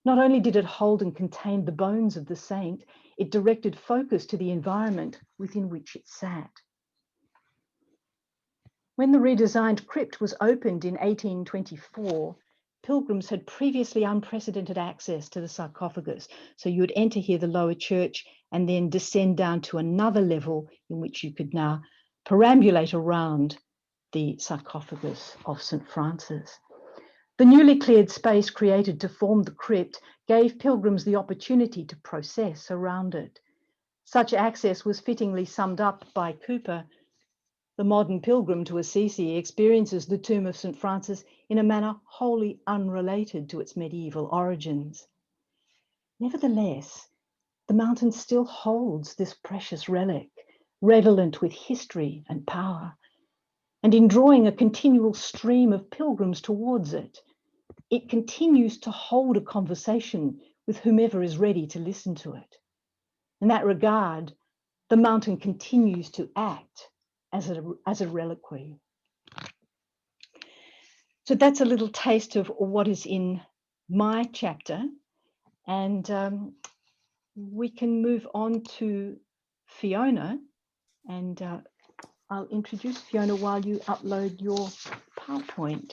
Not only did it hold and contain the bones of the saint, it directed focus to the environment within which it sat. When the redesigned crypt was opened in 1824, pilgrims had previously unprecedented access to the sarcophagus. So you would enter here the lower church and then descend down to another level in which you could now perambulate around the sarcophagus of St. Francis. The newly cleared space created to form the crypt gave pilgrims the opportunity to process around it. Such access was fittingly summed up by Cooper. The modern pilgrim to Assisi experiences the tomb of St. Francis in a manner wholly unrelated to its medieval origins. Nevertheless, the mountain still holds this precious relic, redolent with history and power. And in drawing a continual stream of pilgrims towards it, it continues to hold a conversation with whomever is ready to listen to it. In that regard, the mountain continues to act as a reliquary. So that's a little taste of what is in my chapter. And we can move on to Fiona, and I'll introduce Fiona while you upload your PowerPoint.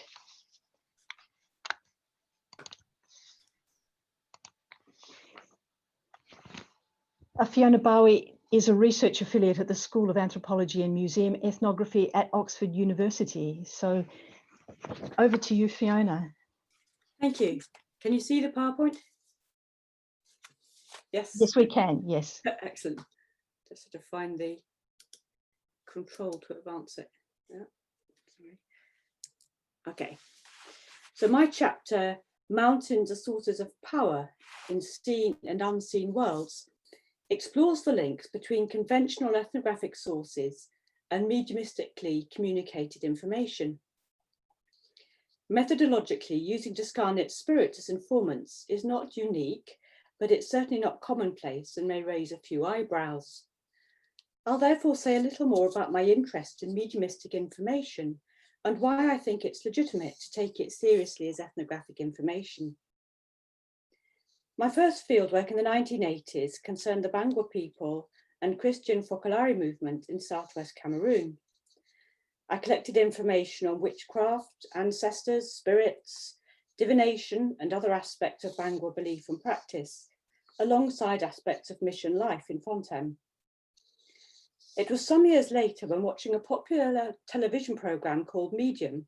Fiona Bowie is a research affiliate at the School of Anthropology and Museum Ethnography at Oxford University. So over to you, Fiona. Thank you. Can you see the PowerPoint? Yes. Yes, we can. Yes. Excellent. Just sort of find the control to advance it. Yeah. Sorry. Okay. So my chapter, Mountains as Sources of Power in Seen and Unseen Worlds, explores the links between conventional ethnographic sources and mediumistically communicated information. Methodologically, using discarnate spirits as informants is not unique, but it's certainly not commonplace and may raise a few eyebrows. I'll therefore say a little more about my interest in mediumistic information and why I think it's legitimate to take it seriously as ethnographic information. My first fieldwork in the 1980s concerned the Bangwa people and Christian Focolare movement in southwest Cameroon. I collected information on witchcraft, ancestors, spirits, divination, and other aspects of Bangwa belief and practice, alongside aspects of mission life in Fontaine. It was some years later, when watching a popular television programme called Medium,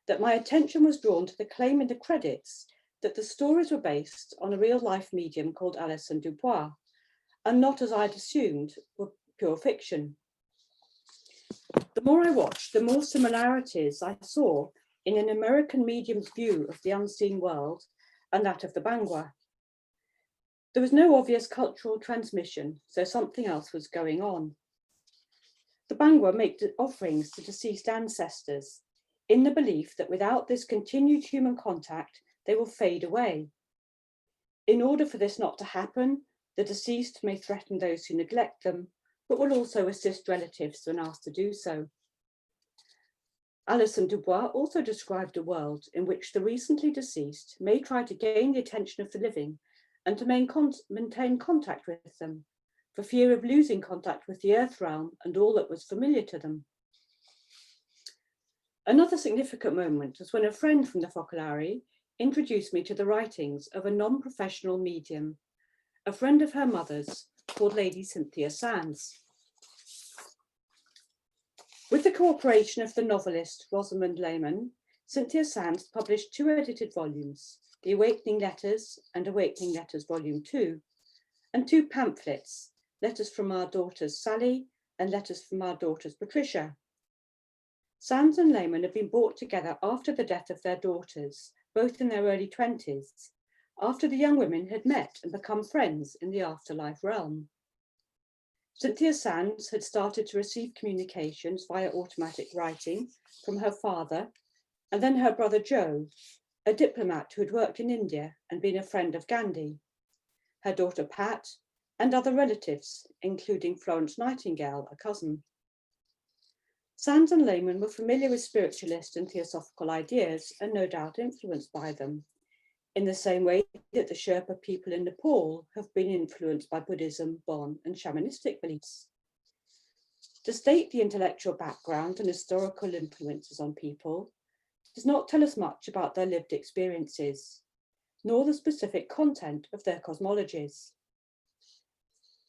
that my attention was drawn to the claim in the credits that the stories were based on a real-life medium called Alison Dubois, and not, as I'd assumed, were pure fiction. The more I watched, the more similarities I saw in an American medium's view of the unseen world and that of the Bangwa. There was no obvious cultural transmission, so something else was going on. The Bangwa make offerings to deceased ancestors in the belief that without this continued human contact, they will fade away. In order for this not to happen, the deceased may threaten those who neglect them, but will also assist relatives when asked to do so. Alison Dubois also described a world in which the recently deceased may try to gain the attention of the living and to maintain contact with them, for fear of losing contact with the earth realm and all that was familiar to them. Another significant moment was when a friend from the Focolare introduced me to the writings of a non-professional medium, a friend of her mother's called Lady Cynthia Sands. With the cooperation of the novelist Rosamond Lehman, Cynthia Sands published 2 edited volumes, The Awakening Letters and Awakening Letters Volume 2, and 2 pamphlets, Letters from Our Daughters Sally and Letters from Our Daughters Patricia. Sands and Lehman had been brought together after the death of their daughters, both in their early 20s, after the young women had met and become friends in the afterlife realm. Cynthia Sands had started to receive communications via automatic writing from her father, and then her brother Joe, a diplomat who had worked in India and been a friend of Gandhi, her daughter Pat, and other relatives, including Florence Nightingale, a cousin. Sands and Lehman were familiar with spiritualist and theosophical ideas and no doubt influenced by them, in the same way that the Sherpa people in Nepal have been influenced by Buddhism, Bon, and shamanistic beliefs. To state the intellectual background and historical influences on people does not tell us much about their lived experiences, nor the specific content of their cosmologies.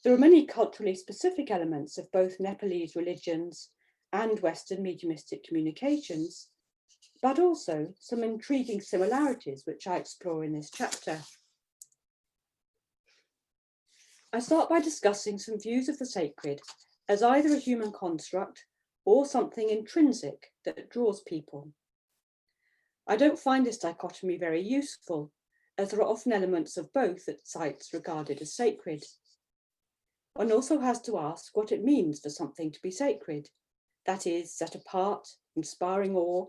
There are many culturally specific elements of both Nepalese religions and Western mediumistic communications, but also some intriguing similarities which I explore in this chapter. I start by discussing some views of the sacred as either a human construct or something intrinsic that draws people. I don't find this dichotomy very useful, as there are often elements of both at sites regarded as sacred. One also has to ask what it means for something to be sacred, that is, set apart, inspiring awe,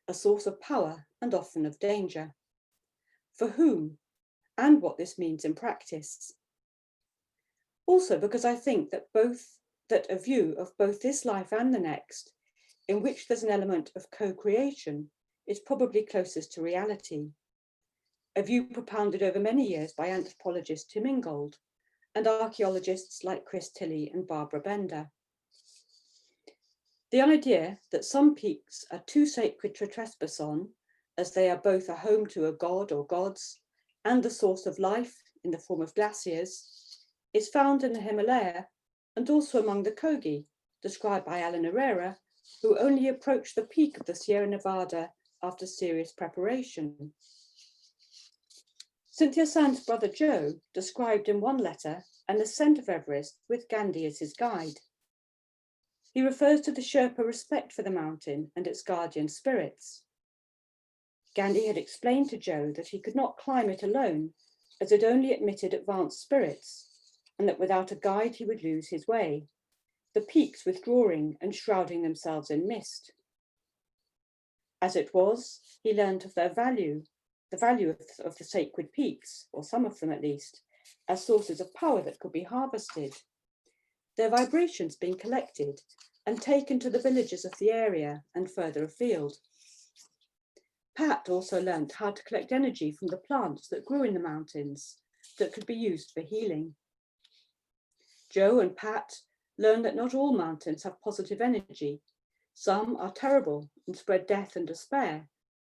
a source of power and often of danger. For whom, and what this means in practice. Also because I think that a view of both this life and the next, in which there's an element of co-creation, is probably closest to reality. A view propounded over many years by anthropologist Tim Ingold and archaeologists like Chris Tilley and Barbara Bender. The idea that some peaks are too sacred to trespass on, as they are both a home to a god or gods and the source of life in the form of glaciers, is found in the Himalaya and also among the Kogi, described by Alan Herrera, who only approached the peak of the Sierra Nevada after serious preparation. Cynthia Sand's brother Joe described in one letter an ascent of Everest with Gandhi as his guide. He refers to the Sherpa respect for the mountain and its guardian spirits. Gandhi had explained to Joe that he could not climb it alone, as it only admitted advanced spirits, and that without a guide he would lose his way, the peaks withdrawing and shrouding themselves in mist. As it was, he learned of their value, the value of the sacred peaks, or some of them at least, as sources of power that could be harvested, their vibrations being collected and taken to the villages of the area and further afield. Pat also learned how to collect energy from the plants that grew in the mountains that could be used for healing. Joe and Pat learned that not all mountains have positive energy. Some are terrible and spread death and despair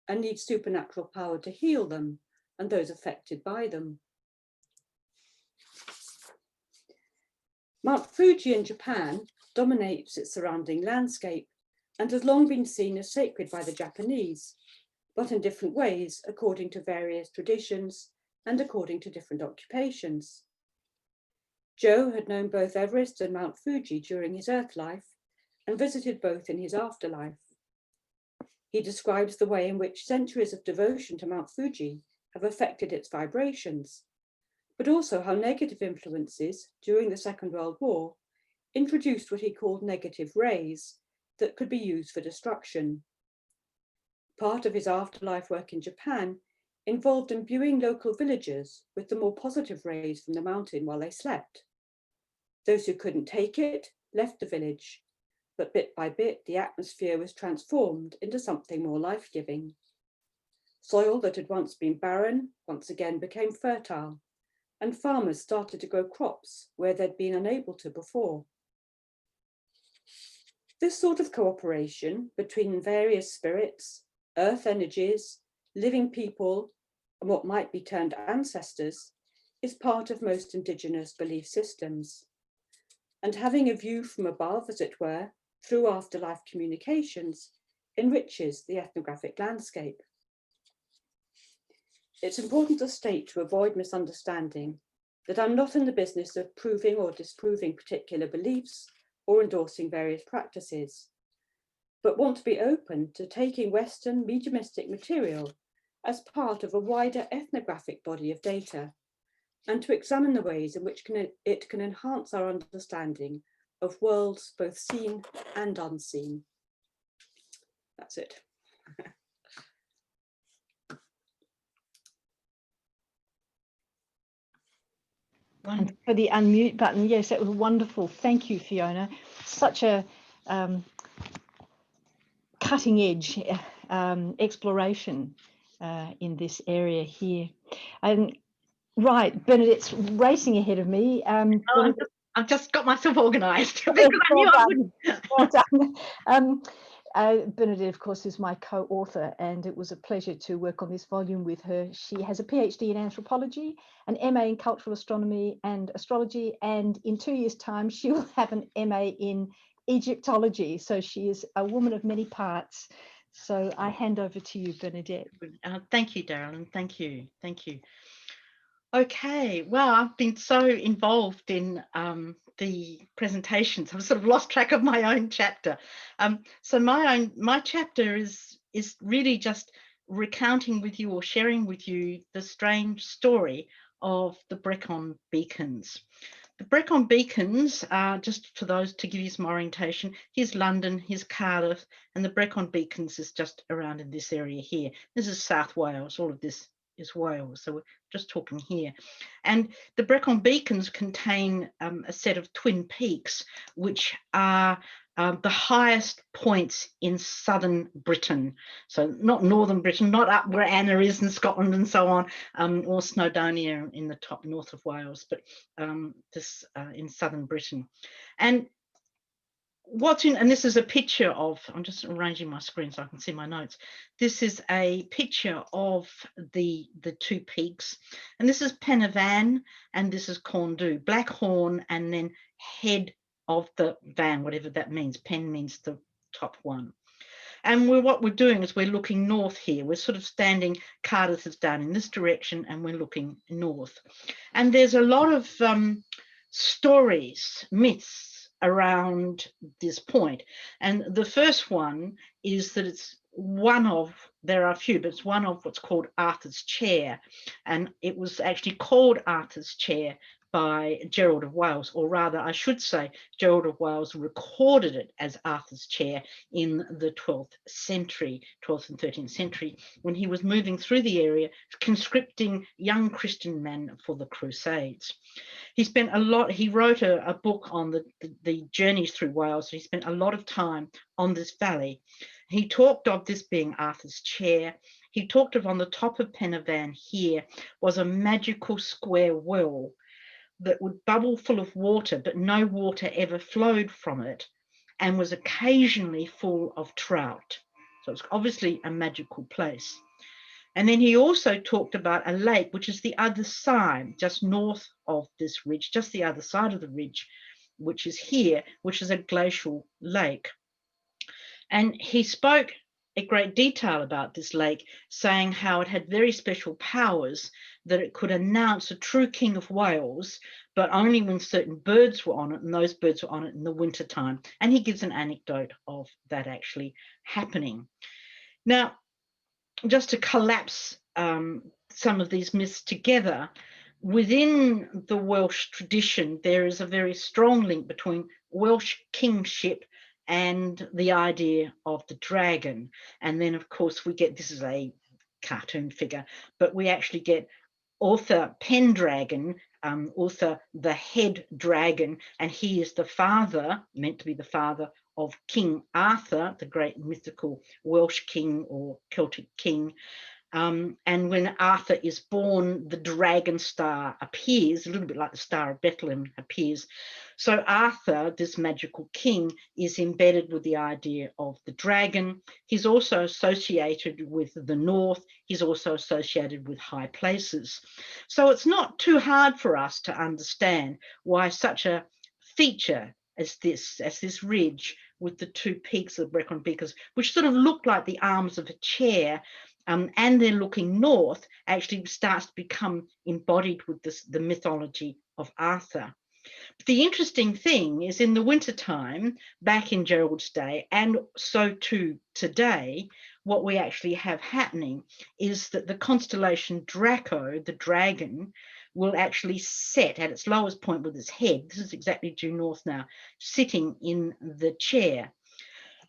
and need supernatural power to heal them and those affected by them. Mount Fuji in Japan dominates its surrounding landscape and has long been seen as sacred by the Japanese, but in different ways according to various traditions and according to different occupations. Joe had known both Everest and Mount Fuji during his earth life and visited both in his afterlife. He describes the way in which centuries of devotion to Mount Fuji have affected its vibrations, but also how negative influences during the Second World War introduced what he called negative rays that could be used for destruction. Part of his afterlife work in Japan involved imbuing local villagers with the more positive rays from the mountain while they slept. Those who couldn't take it left the village, but bit by bit, the atmosphere was transformed into something more life-giving. Soil that had once been barren once again became fertile, and farmers started to grow crops where they'd been unable to before. This sort of cooperation between various spirits, earth energies, living people, and what might be termed ancestors, is part of most indigenous belief systems. And having a view from above, as it were, through afterlife communications, enriches the ethnographic landscape. It's important to state, to avoid misunderstanding, that I'm not in the business of proving or disproving particular beliefs or endorsing various practices, but want to be open to taking Western mediumistic material as part of a wider ethnographic body of data, and to examine the ways in which it can enhance our understanding of worlds both seen and unseen. That's it. And for the unmute button, yes, that was wonderful. Thank you, Fiona. Such a cutting edge exploration in this area here. Right, Bernadette's racing ahead of me. I'm just I've just got myself organised because I knew I wouldn't. Well done. Bernadette, of course, is my co-author, and it was a pleasure to work on this volume with her. She has a PhD in anthropology, an MA in cultural astronomy and astrology, and in 2 years' time, she will have an MA in Egyptology. So she is a woman of many parts. So I hand over to you, Bernadette. Thank you, Darrelyn. Thank you. Thank you. Okay, well, I've been so involved in the presentations, I've sort of lost track of my own chapter. So my chapter is really just recounting with you or sharing with you the strange story of the Brecon Beacons. The Brecon Beacons are, just for those to give you some orientation, here's London, here's Cardiff, and the Brecon Beacons is just around in this area here. This is South Wales, all of this is Wales, so we're just talking here. And the Brecon Beacons contain a set of twin peaks, which are the highest points in southern Britain. So not northern Britain, not up where Anna is in Scotland and so on, or Snowdonia in the top north of Wales, but this in southern Britain. And and this is a picture of, I'm just arranging my screen so I can see my notes. This is a picture of the two peaks, and this is Pen y Fan and this is Corndu, Black Horn and then head of the van, whatever that means. Pen means the top one. And what we're doing is we're looking north here. We're sort of standing, Cardiff is down in this direction and we're looking north. And there's a lot of stories, myths around this point. And the first one is that it's one of, there are a few, but it's one of what's called Arthur's Chair. And it was actually called Arthur's Chair by Gerald of Wales, or rather, I should say, Gerald of Wales recorded it as Arthur's Chair in the 12th century, 12th and 13th century, when he was moving through the area, conscripting young Christian men for the Crusades. He spent a lot, he wrote a book on the journeys through Wales. So he spent a lot of time on this valley. He talked of this being Arthur's Chair. He talked of on the top of Pen y Fan here was a magical square well that would bubble full of water, but no water ever flowed from it, and was occasionally full of trout. So it's obviously a magical place. And then he also talked about a lake, which is the other side, just north of this ridge, just the other side of the ridge, which is here, which is a glacial lake. And he spoke in great detail about this lake, saying how it had very special powers, that it could announce a true king of Wales, but only when certain birds were on it, and those birds were on it in the winter time. And he gives an anecdote of that actually happening. Now, just to collapse some of these myths together, within the Welsh tradition, there is a very strong link between Welsh kingship and the idea of the dragon. And then, of course, we get, this is a cartoon figure, but we actually get Arthur Pendragon, Arthur the head dragon, and he is the father, meant to be the father of King Arthur, the great mythical Welsh king or Celtic king. And when Arthur is born, the dragon star appears, a little bit like the Star of Bethlehem appears. So Arthur, this magical king, is embedded with the idea of the dragon. He's also associated with the north. He's also associated with high places. So it's not too hard for us to understand why such a feature as this ridge with the two peaks of Brecon Beacons, which sort of look like the arms of a chair, and they're looking north, actually starts to become embodied with the mythology of Arthur. But the interesting thing is, in the wintertime, back in Gerald's day, and so too today, what we actually have happening is that the constellation Draco, the dragon, will actually set at its lowest point with its head. This is exactly due north now, sitting in the chair.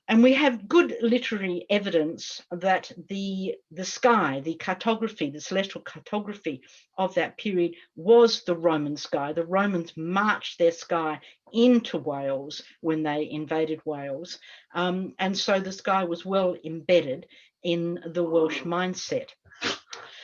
And we have good literary evidence that the sky, the cartography, the celestial cartography of that period was the Roman sky. The Romans marched their sky into Wales when they invaded Wales. And so the sky was well embedded in the Welsh mindset.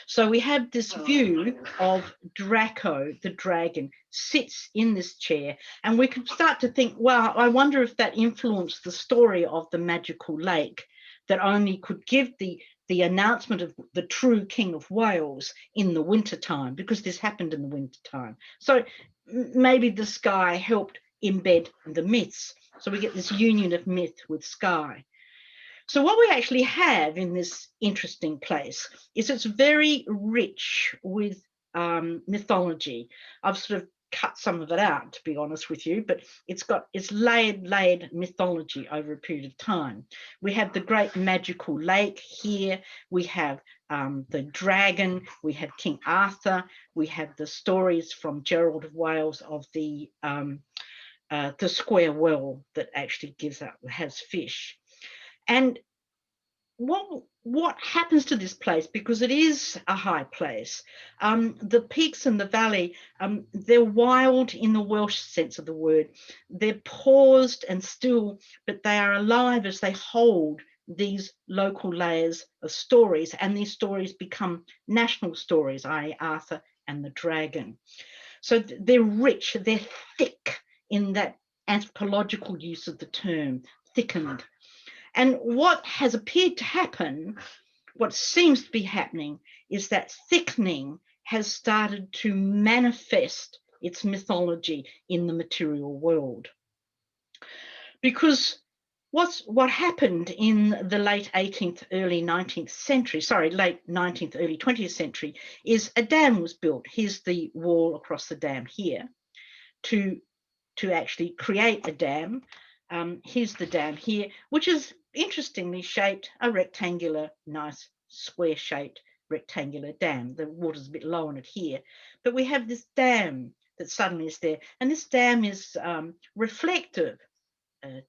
So we have this view of Draco, the dragon, sits in this chair, and we can start to think, well, I wonder if that influenced the story of the magical lake that only could give the announcement of the true King of Wales in the wintertime, because this happened in the wintertime. So maybe the sky helped embed the myths. So we get this union of myth with sky. So what we actually have in this interesting place is it's very rich with mythology. I've sort of cut some of it out, to be honest with you, but it's layered mythology over a period of time. We have the great magical lake here. We have the dragon. We have King Arthur. We have the stories from Gerald of Wales of the square well that actually has fish. And what happens to this place, because it is a high place, the peaks in the valley, they're wild in the Welsh sense of the word. They're paused and still, but they are alive as they hold these local layers of stories, and these stories become national stories, i.e. Arthur and the dragon. So they're rich, they're thick in that anthropological use of the term, thickened. And what has appeared to happen, what seems to be happening, is that thickening has started to manifest its mythology in the material world. Because what happened in the late 18th, early 19th century, late 19th, early 20th century, is a dam was built. Here's the wall across the dam here to actually create a dam. Here's the dam here, which is interestingly shaped, a rectangular, nice square-shaped rectangular dam. The water's a bit low on it here, but we have this dam that suddenly is there, and this dam is reflective,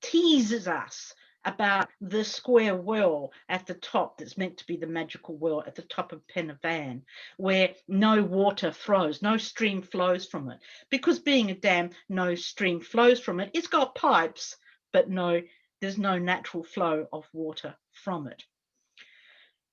teases us about the square well at the top that's meant to be the magical well at the top of Pen y Fan, where no water flows, no stream flows from it. Because being a dam, no stream flows from it. It's got pipes, but there's no natural flow of water from it.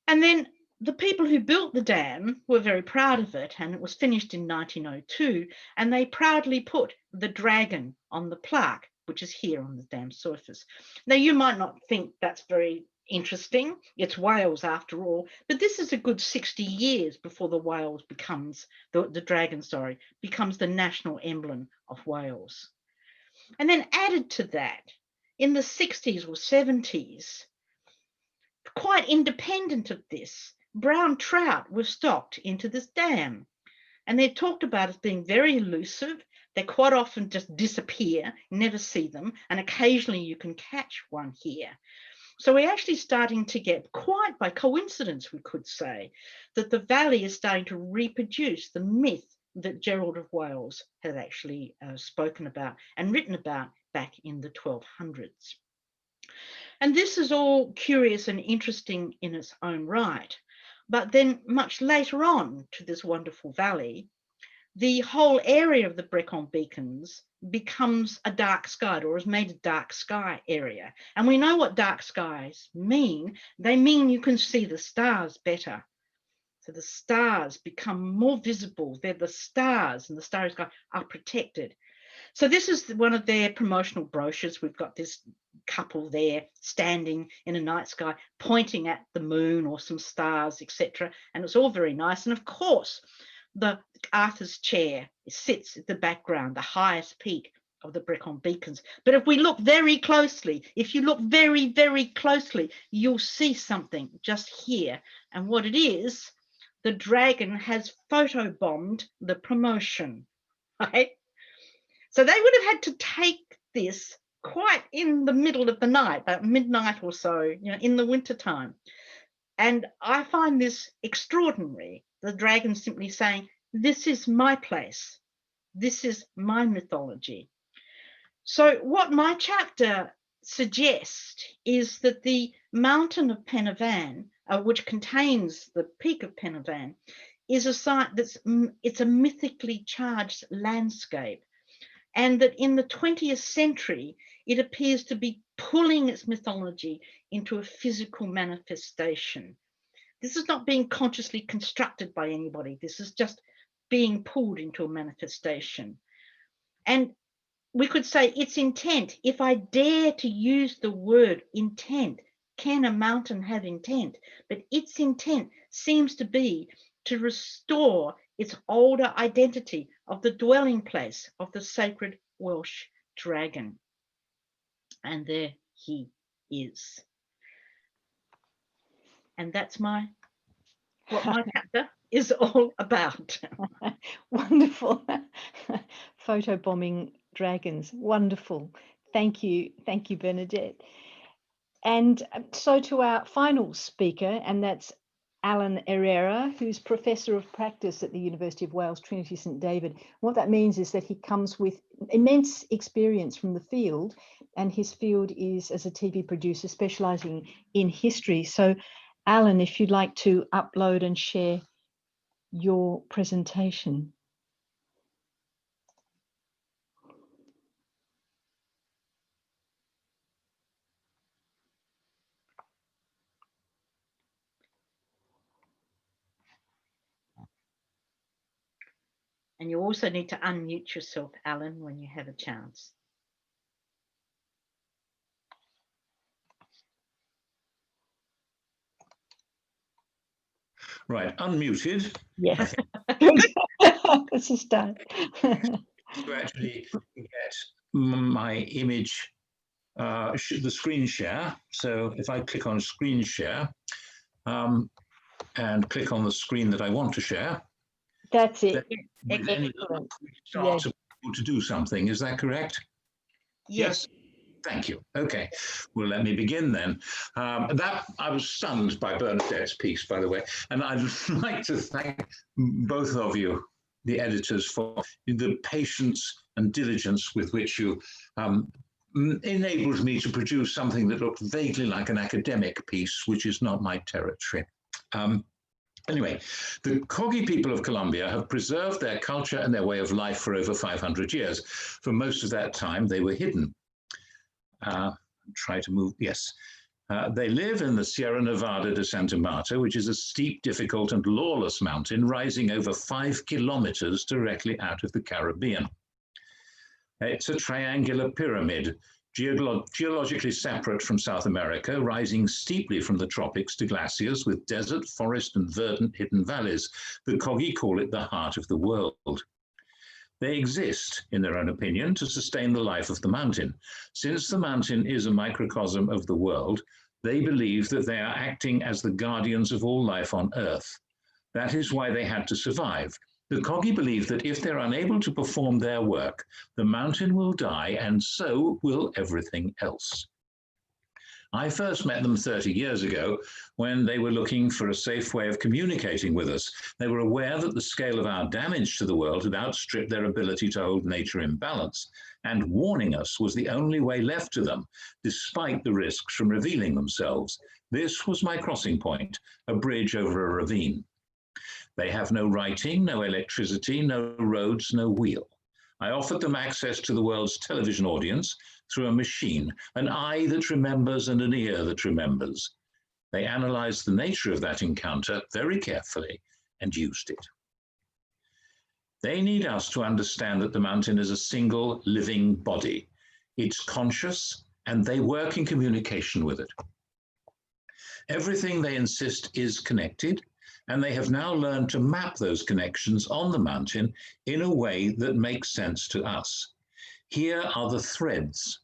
And then the people who built the dam were very proud of it, and it was finished in 1902, and they proudly put the dragon on the plaque, which is here on the dam surface. Now, you might not think that's very interesting. It's Wales after all, but this is a good 60 years before the Wales becomes, the dragon, becomes the national emblem of Wales. And then added to that, in the 60s or 70s, quite independent of this, brown trout were stocked into this dam. And they're talked about as being very elusive. They quite often just disappear, never see them, and occasionally you can catch one here. So we're actually starting to get, quite by coincidence, we could say, that the valley is starting to reproduce the myth that Gerald of Wales had actually spoken about and written about back in the 1200s. And this is all curious and interesting in its own right. But then much later on to this wonderful valley, the whole area of the Brecon Beacons becomes a dark sky, or is made a dark sky area. And we know what dark skies mean. They mean you can see the stars better. So the stars become more visible. They're the stars, and the starry sky are protected. So this is one of their promotional brochures. We've got this couple there standing in a night sky, pointing at the moon or some stars, etc. And it's all very nice. And of course, the Arthur's chair sits at the background, the highest peak of the Brecon Beacons. But if we look very closely, if you look very, very closely, you'll see something just here. And what it is, the dragon has photobombed the promotion, right? So they would have had to take this quite in the middle of the night, about midnight or so, in the wintertime. And I find this extraordinary. The dragon simply saying, this is my place. This is my mythology. So what my chapter suggests is that the mountain of Pen y Fan, which contains the peak of Pen y Fan, is a site it's a mythically charged landscape. And that in the 20th century, it appears to be pulling its mythology into a physical manifestation. This is not being consciously constructed by anybody. This is just being pulled into a manifestation. And we could say it's intent. If I dare to use the word intent, can a mountain have intent? But its intent seems to be to restore its older identity of the dwelling place of the sacred Welsh dragon. And there he is. And that's what my chapter is all about. Wonderful. Photobombing dragons. Wonderful. Thank you, Bernadette. And so to our final speaker, and that's Alan Herrera, who's Professor of Practice at the University of Wales, Trinity St David. What that means is that he comes with immense experience from the field, and his field is as a TV producer specialising in history. So Alan, if you'd like to upload and share your presentation. And you also need to unmute yourself, Alan, when you have a chance. Right, unmuted. Yes. This is done. To actually get my image, the screen share. So if I click on screen share and click on the screen that I want to share. That's it. Then we start to do something. Is that correct? Yes. Thank you. Okay, well, let me begin then. I was stunned by Bernadette's piece, by the way, and I'd like to thank both of you, the editors, for the patience and diligence with which you enabled me to produce something that looked vaguely like an academic piece, which is not my territory. Anyway, the Kogi people of Colombia have preserved their culture and their way of life for over 500 years. For most of that time, they were hidden. Try to move, yes. They live in the Sierra Nevada de Santa Marta, which is a steep, difficult, and lawless mountain rising over 5 kilometers directly out of the Caribbean. It's a triangular pyramid, geologically separate from South America, rising steeply from the tropics to glaciers with desert, forest, and verdant hidden valleys. The Kogi call it the heart of the world. They exist, in their own opinion, to sustain the life of the mountain. Since the mountain is a microcosm of the world, they believe that they are acting as the guardians of all life on Earth. That is why they had to survive. The Kogi believe that if they're unable to perform their work, the mountain will die, and so will everything else. I first met them 30 years ago when they were looking for a safe way of communicating with us. They were aware that the scale of our damage to the world had outstripped their ability to hold nature in balance, and warning us was the only way left to them, despite the risks from revealing themselves. This was my crossing point, a bridge over a ravine. They have no writing, no electricity, no roads, no wheel. I offered them access to the world's television audience through a machine, an eye that remembers and an ear that remembers. They analyzed the nature of that encounter very carefully and used it. They need us to understand that the mountain is a single living body. It's conscious, and they work in communication with it. Everything, they insist, is connected, and they have now learned to map those connections on the mountain in a way that makes sense to us. Here are the threads.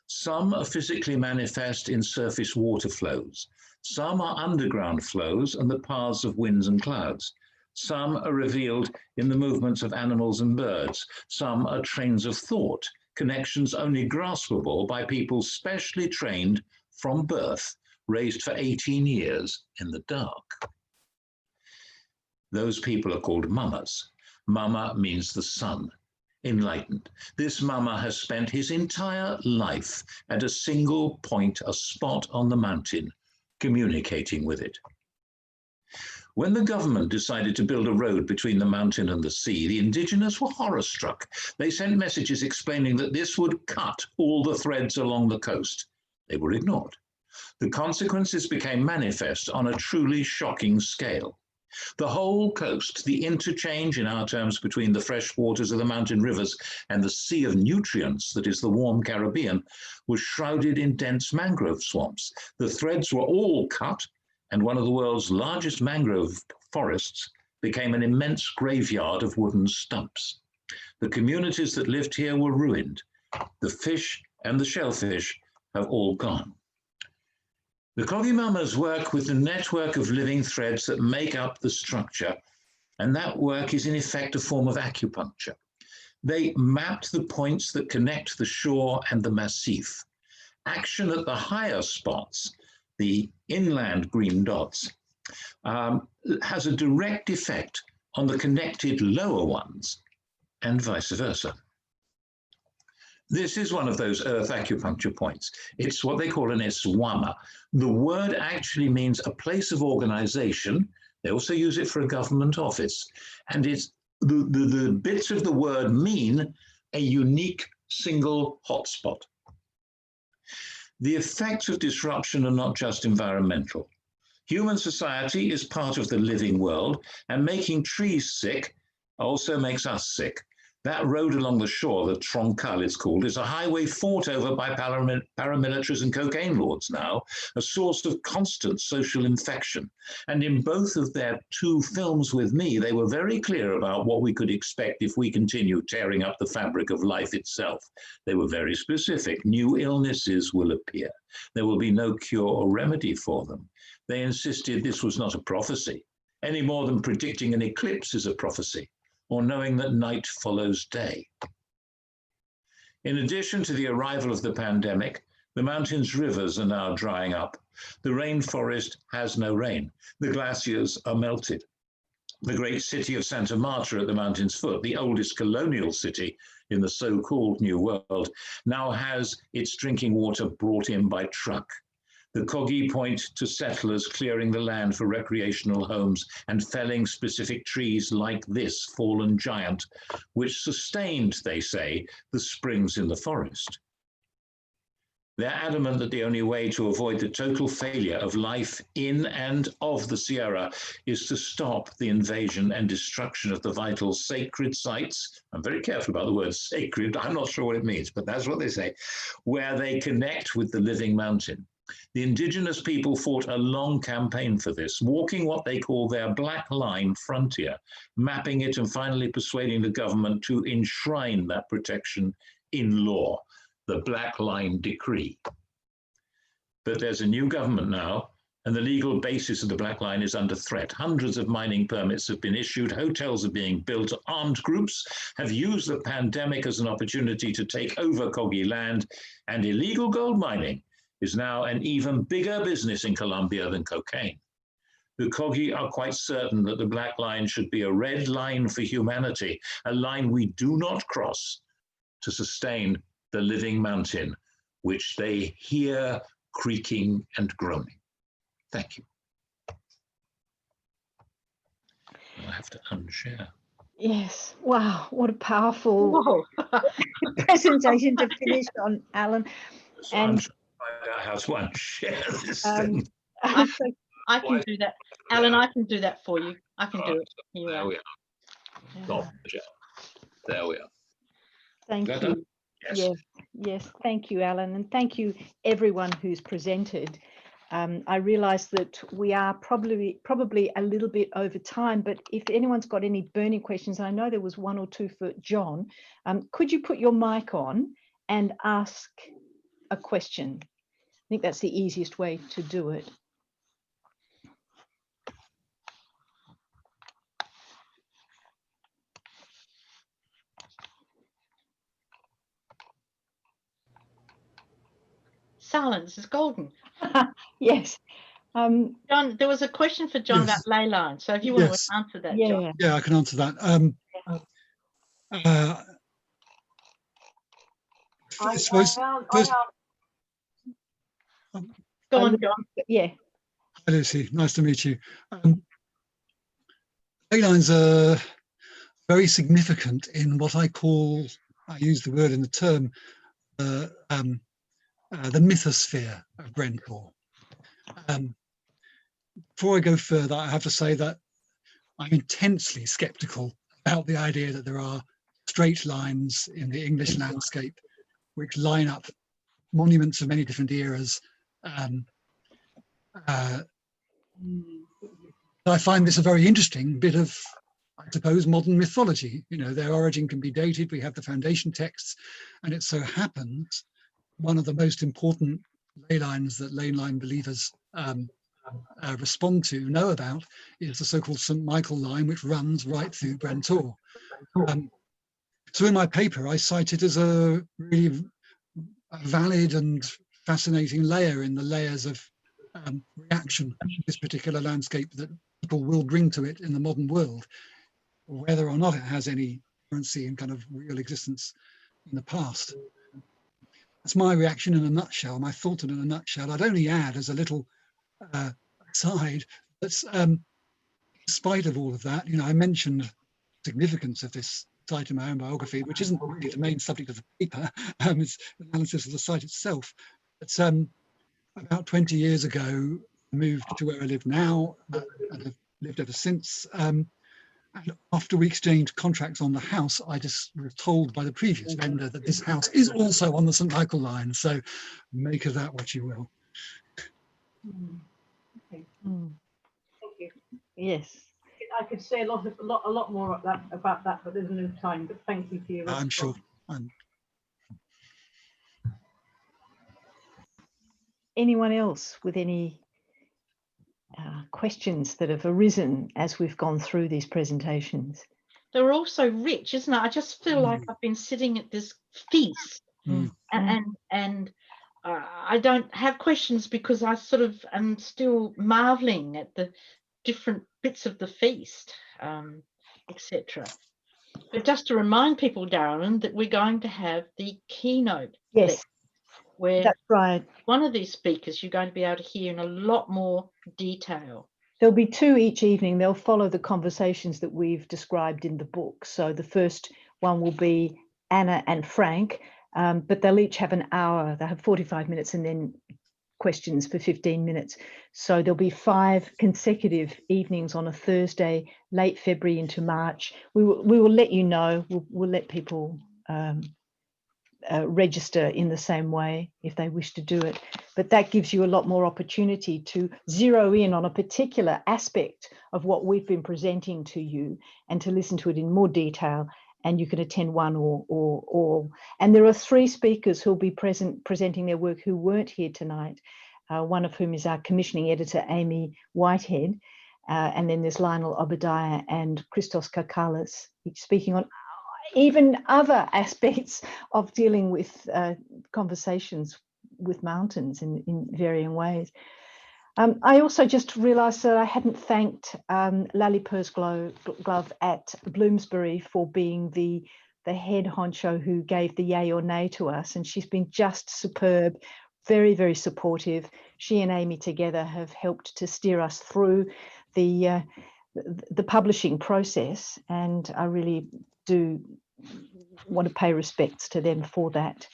Some are physically manifest in surface water flows. Some are underground flows and the paths of winds and clouds. Some are revealed in the movements of animals and birds. Some are trains of thought, connections only graspable by people specially trained from birth, raised for 18 years in the dark. Those people are called mamas. Mama means the sun, enlightened. This mama has spent his entire life at a single point, a spot on the mountain, communicating with it. When the government decided to build a road between the mountain and the sea, the indigenous were horror-struck. They sent messages explaining that this would cut all the threads along the coast. They were ignored. The consequences became manifest on a truly shocking scale. The whole coast, the interchange in our terms between the fresh waters of the mountain rivers and the sea of nutrients that is the warm Caribbean, was shrouded in dense mangrove swamps. The threads were all cut, and one of the world's largest mangrove forests became an immense graveyard of wooden stumps. The communities that lived here were ruined. The fish and the shellfish have all gone. The Kogimamas work with the network of living threads that make up the structure, and that work is in effect a form of acupuncture. They mapped the points that connect the shore and the massif. Action at the higher spots, the inland green dots, has a direct effect on the connected lower ones, and vice versa. This is one of those earth acupuncture points. It's what they call an eswama. The word actually means a place of organization. They also use it for a government office. And it's the bits of the word mean a unique single hotspot. The effects of disruption are not just environmental. Human society is part of the living world, and making trees sick also makes us sick. That road along the shore, the Troncal it's called, is a highway fought over by paramilitaries and cocaine lords now, a source of constant social infection. And in both of their two films with me, they were very clear about what we could expect if we continue tearing up the fabric of life itself. They were very specific. New illnesses will appear. There will be no cure or remedy for them. They insisted this was not a prophecy, any more than predicting an eclipse is a prophecy, or knowing that night follows day. In addition to the arrival of the pandemic, the mountain's rivers are now drying up. The rainforest has no rain. The glaciers are melted. The great city of Santa Marta at the mountain's foot, the oldest colonial city in the so-called New World, now has its drinking water brought in by truck. The Kogi point to settlers clearing the land for recreational homes and felling specific trees like this fallen giant, which sustained, they say, the springs in the forest. They're adamant that the only way to avoid the total failure of life in and of the Sierra is to stop the invasion and destruction of the vital sacred sites. I'm very careful about the word sacred. I'm not sure what it means, but that's what they say, where they connect with the living mountain. The indigenous people fought a long campaign for this, walking what they call their black line frontier, mapping it and finally persuading the government to enshrine that protection in law, the Black Line Decree. But there's a new government now, and the legal basis of the Black Line is under threat. Hundreds of mining permits have been issued, hotels are being built, armed groups have used the pandemic as an opportunity to take over Kogi land, and illegal gold mining is now an even bigger business in Colombia than cocaine. The Kogi are quite certain that the Black Line should be a red line for humanity, a line we do not cross to sustain the living mountain, which they hear creaking and groaning. Thank you. I have to unshare. Yes, wow, what a powerful presentation to finish on, Alan. So And I'm trying to find out how to unshare this thing. I can do that. Alan, I can do that for you. I can do it. There we are. Stop the share. There we are. Thank Is that you. done? Yes. Yes, thank you, Alan, and thank you everyone who's presented. I realise that we are probably a little bit over time, but if anyone's got any burning questions, I know there was one or two for John, could you put your mic on and ask a question? I think that's the easiest way to do it. Silence is golden. Yes. John, there was a question for John Yes. about ley line. So if you want to answer that, John. Yeah, I can answer that. Go on, John. Yeah. Hi, Lucy. Nice to meet you. Ley lines are very significant in what I use the word in the term, the mythosphere of Brentford. Before I go further, I have to say that I'm intensely skeptical about the idea that there are straight lines in the English landscape which line up monuments of many different eras. I find this a very interesting bit of, I suppose, modern mythology. You know, their origin can be dated. We have the foundation texts, and it so happens one of the most important ley lines that ley line believers respond to, know about, is the so-called St. Michael line, which runs right through Bryn Tor. So in my paper, I cite it as a really valid and fascinating layer in the layers of reaction to this particular landscape that people will bring to it in the modern world, whether or not it has any currency and kind of real existence in the past. That's my reaction in a nutshell, my thought in a nutshell. I'd only add as a little aside that in spite of all of that, you know, I mentioned the significance of this site in my own biography, which isn't really the main subject of the paper, it's analysis of the site itself. But about 20 years ago, I moved to where I live now and have lived ever since. And after we exchanged contracts on the house, I just was told by the previous vendor that this house is also on the St. Michael line. So make of that what you will. Okay. Thank you. Yes. I could say a lot more about that, but there's no time. But thank you for your response. I'm sure. Anyone else with any questions that have arisen as we've gone through these presentations? They're all so rich, isn't it? I just feel like I've been sitting at this feast, and I don't have questions because I sort of am still marveling at the different bits of the feast, etc. But just to remind people, Darrelyn, that we're going to have the keynote. Yes, where that's right. one of these speakers you're going to be able to hear in a lot more detail. There'll be two each evening. They'll follow the conversations that we've described in the book. So the first one will be Anna and Frank, but they'll each have an hour. They'll have 45 minutes and then questions for 15 minutes. So there'll be 5 consecutive evenings on a Thursday, late February into March. We will let you know. We'll let people register in the same way if they wish to do it. But that gives you a lot more opportunity to zero in on a particular aspect of what we've been presenting to you and to listen to it in more detail. And you can attend one or all. And there are 3 speakers who'll be presenting their work who weren't here tonight, one of whom is our commissioning editor, Amy Whitehead. And then there's Lionel Obadiah and Christos Kakalis, each speaking on even other aspects of dealing with conversations with mountains in varying ways. I also just realised that I hadn't thanked Lally Pursglove at Bloomsbury for being the head honcho who gave the yay or nay to us, and she's been just superb, very, very supportive. She and Amy together have helped to steer us through the publishing process, and I really do want to pay respects to them for that.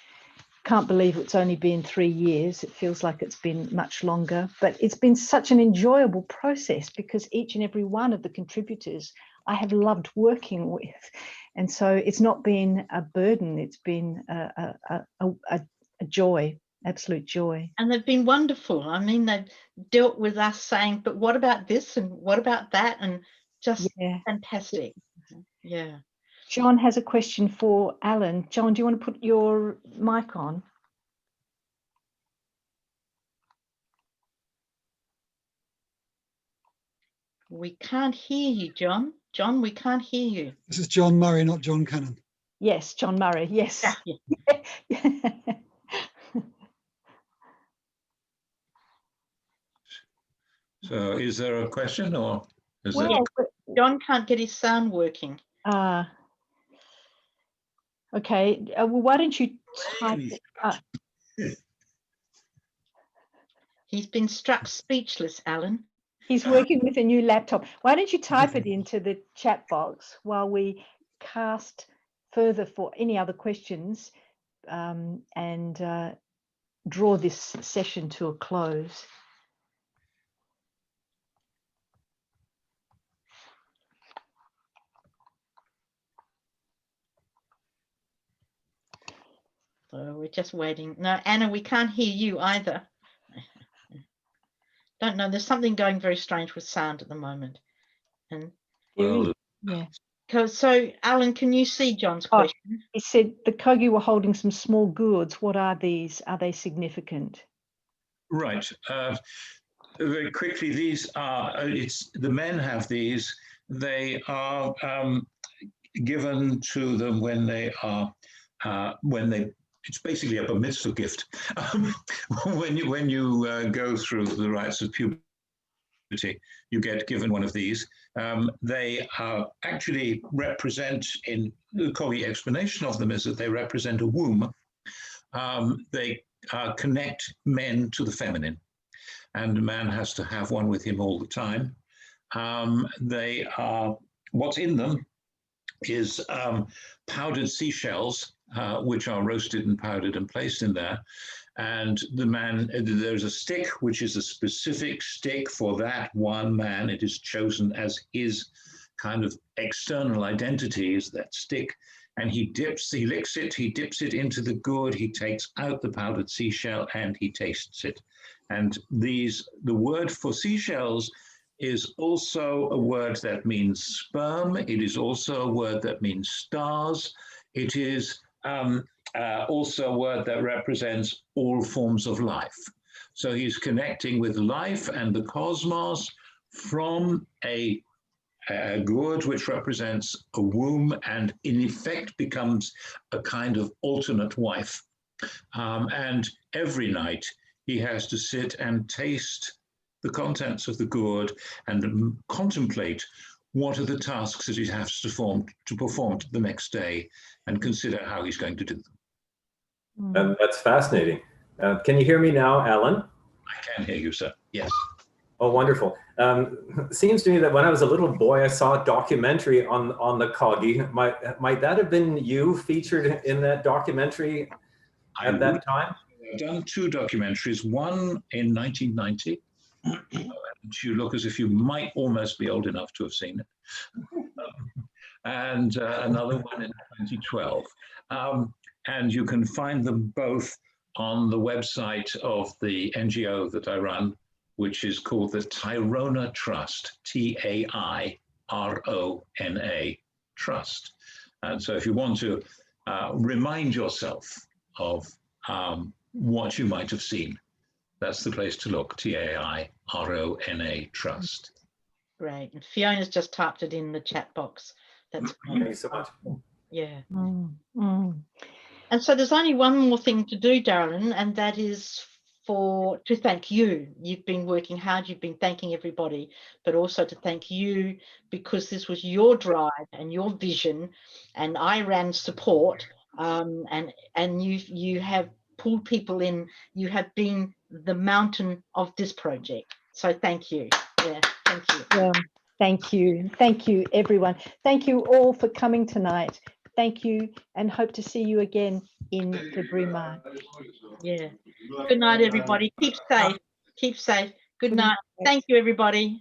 Can't believe it's only been 3 years. It feels like it's been much longer, but it's been such an enjoyable process because each and every one of the contributors I have loved working with. And so it's not been a burden, it's been a joy, absolute joy. And they've been wonderful. I mean, they've dealt with us saying, but what about this and what about that? And just fantastic. Yeah. John has a question for Alan. John, do you want to put your mic on? We can't hear you, John. John, we can't hear you. This is John Murray, not John Cannon. Yes, John Murray, yes. Yeah. So is there a question or is John can't get his sound working. Okay, well, why don't you type it? He's been struck speechless, Alan. He's working with a new laptop. Why don't you type it into the chat box while we cast further for any other questions and draw this session to a close. So we're just waiting. No, Anna, we can't hear you either. Don't know. There's something going very strange with sound at the moment. And Well, Yeah. so, Alan, can you see John's Oh, question? he said the Kogi were holding some small gourds. What are these? Are they significant? right. Very quickly, these are, the men have these. They are given to them when they are, it's basically a bar mitzvah gift. When you go through the rites of puberty, you get given one of these. They actually represent, in the Kogi explanation of them is that they represent a womb. They connect men to the feminine, and a man has to have one with him all the time. They are, what's in them is powdered seashells, which are roasted and powdered and placed in there. And the man, there's a stick, which is a specific stick for that one man. It is chosen as his kind of external identity, is that stick. And he licks it, he dips it into the gourd, he takes out the powdered seashell and he tastes it. And the word for seashells is also a word that means sperm. It is also a word that means stars. It is also a word that represents all forms of life. So he's connecting with life and the cosmos from a gourd, which represents a womb and in effect becomes a kind of alternate wife. And every night he has to sit and taste the contents of the gourd and contemplate what are the tasks that he has to perform the next day and consider how he's going to do them. That's fascinating. Can you hear me now, Alan? I can hear you, sir. Yes. Oh, wonderful. Seems to me that when I was a little boy, I saw a documentary on the Kogi. Might that have been you featured in that documentary at that time? I've done two documentaries, one in 1990. You look as if you might almost be old enough to have seen it. And another one in 2012. And you can find them both on the website of the NGO that I run, which is called the Tairona Trust, Tairona Trust. And so if you want to remind yourself of what you might have seen, that's the place to look, Tairona Trust. Great. And Fiona's just typed it in the chat box. That's great. Thank you so much. Yeah. And so there's only one more thing to do, Darrelyn, and that is to thank you. You've been working hard, you've been thanking everybody, but also to thank you because this was your drive and your vision, and I ran support, and you have pulled people in. You have been the mountain of this project. So thank you. Yeah, thank you. Yeah, thank you. Thank you, everyone. Thank you all for coming tonight. Thank you, and hope to see you again in February, March. Yeah. Good night, everybody. Keep safe. Keep safe. Good night. Thank you, everybody.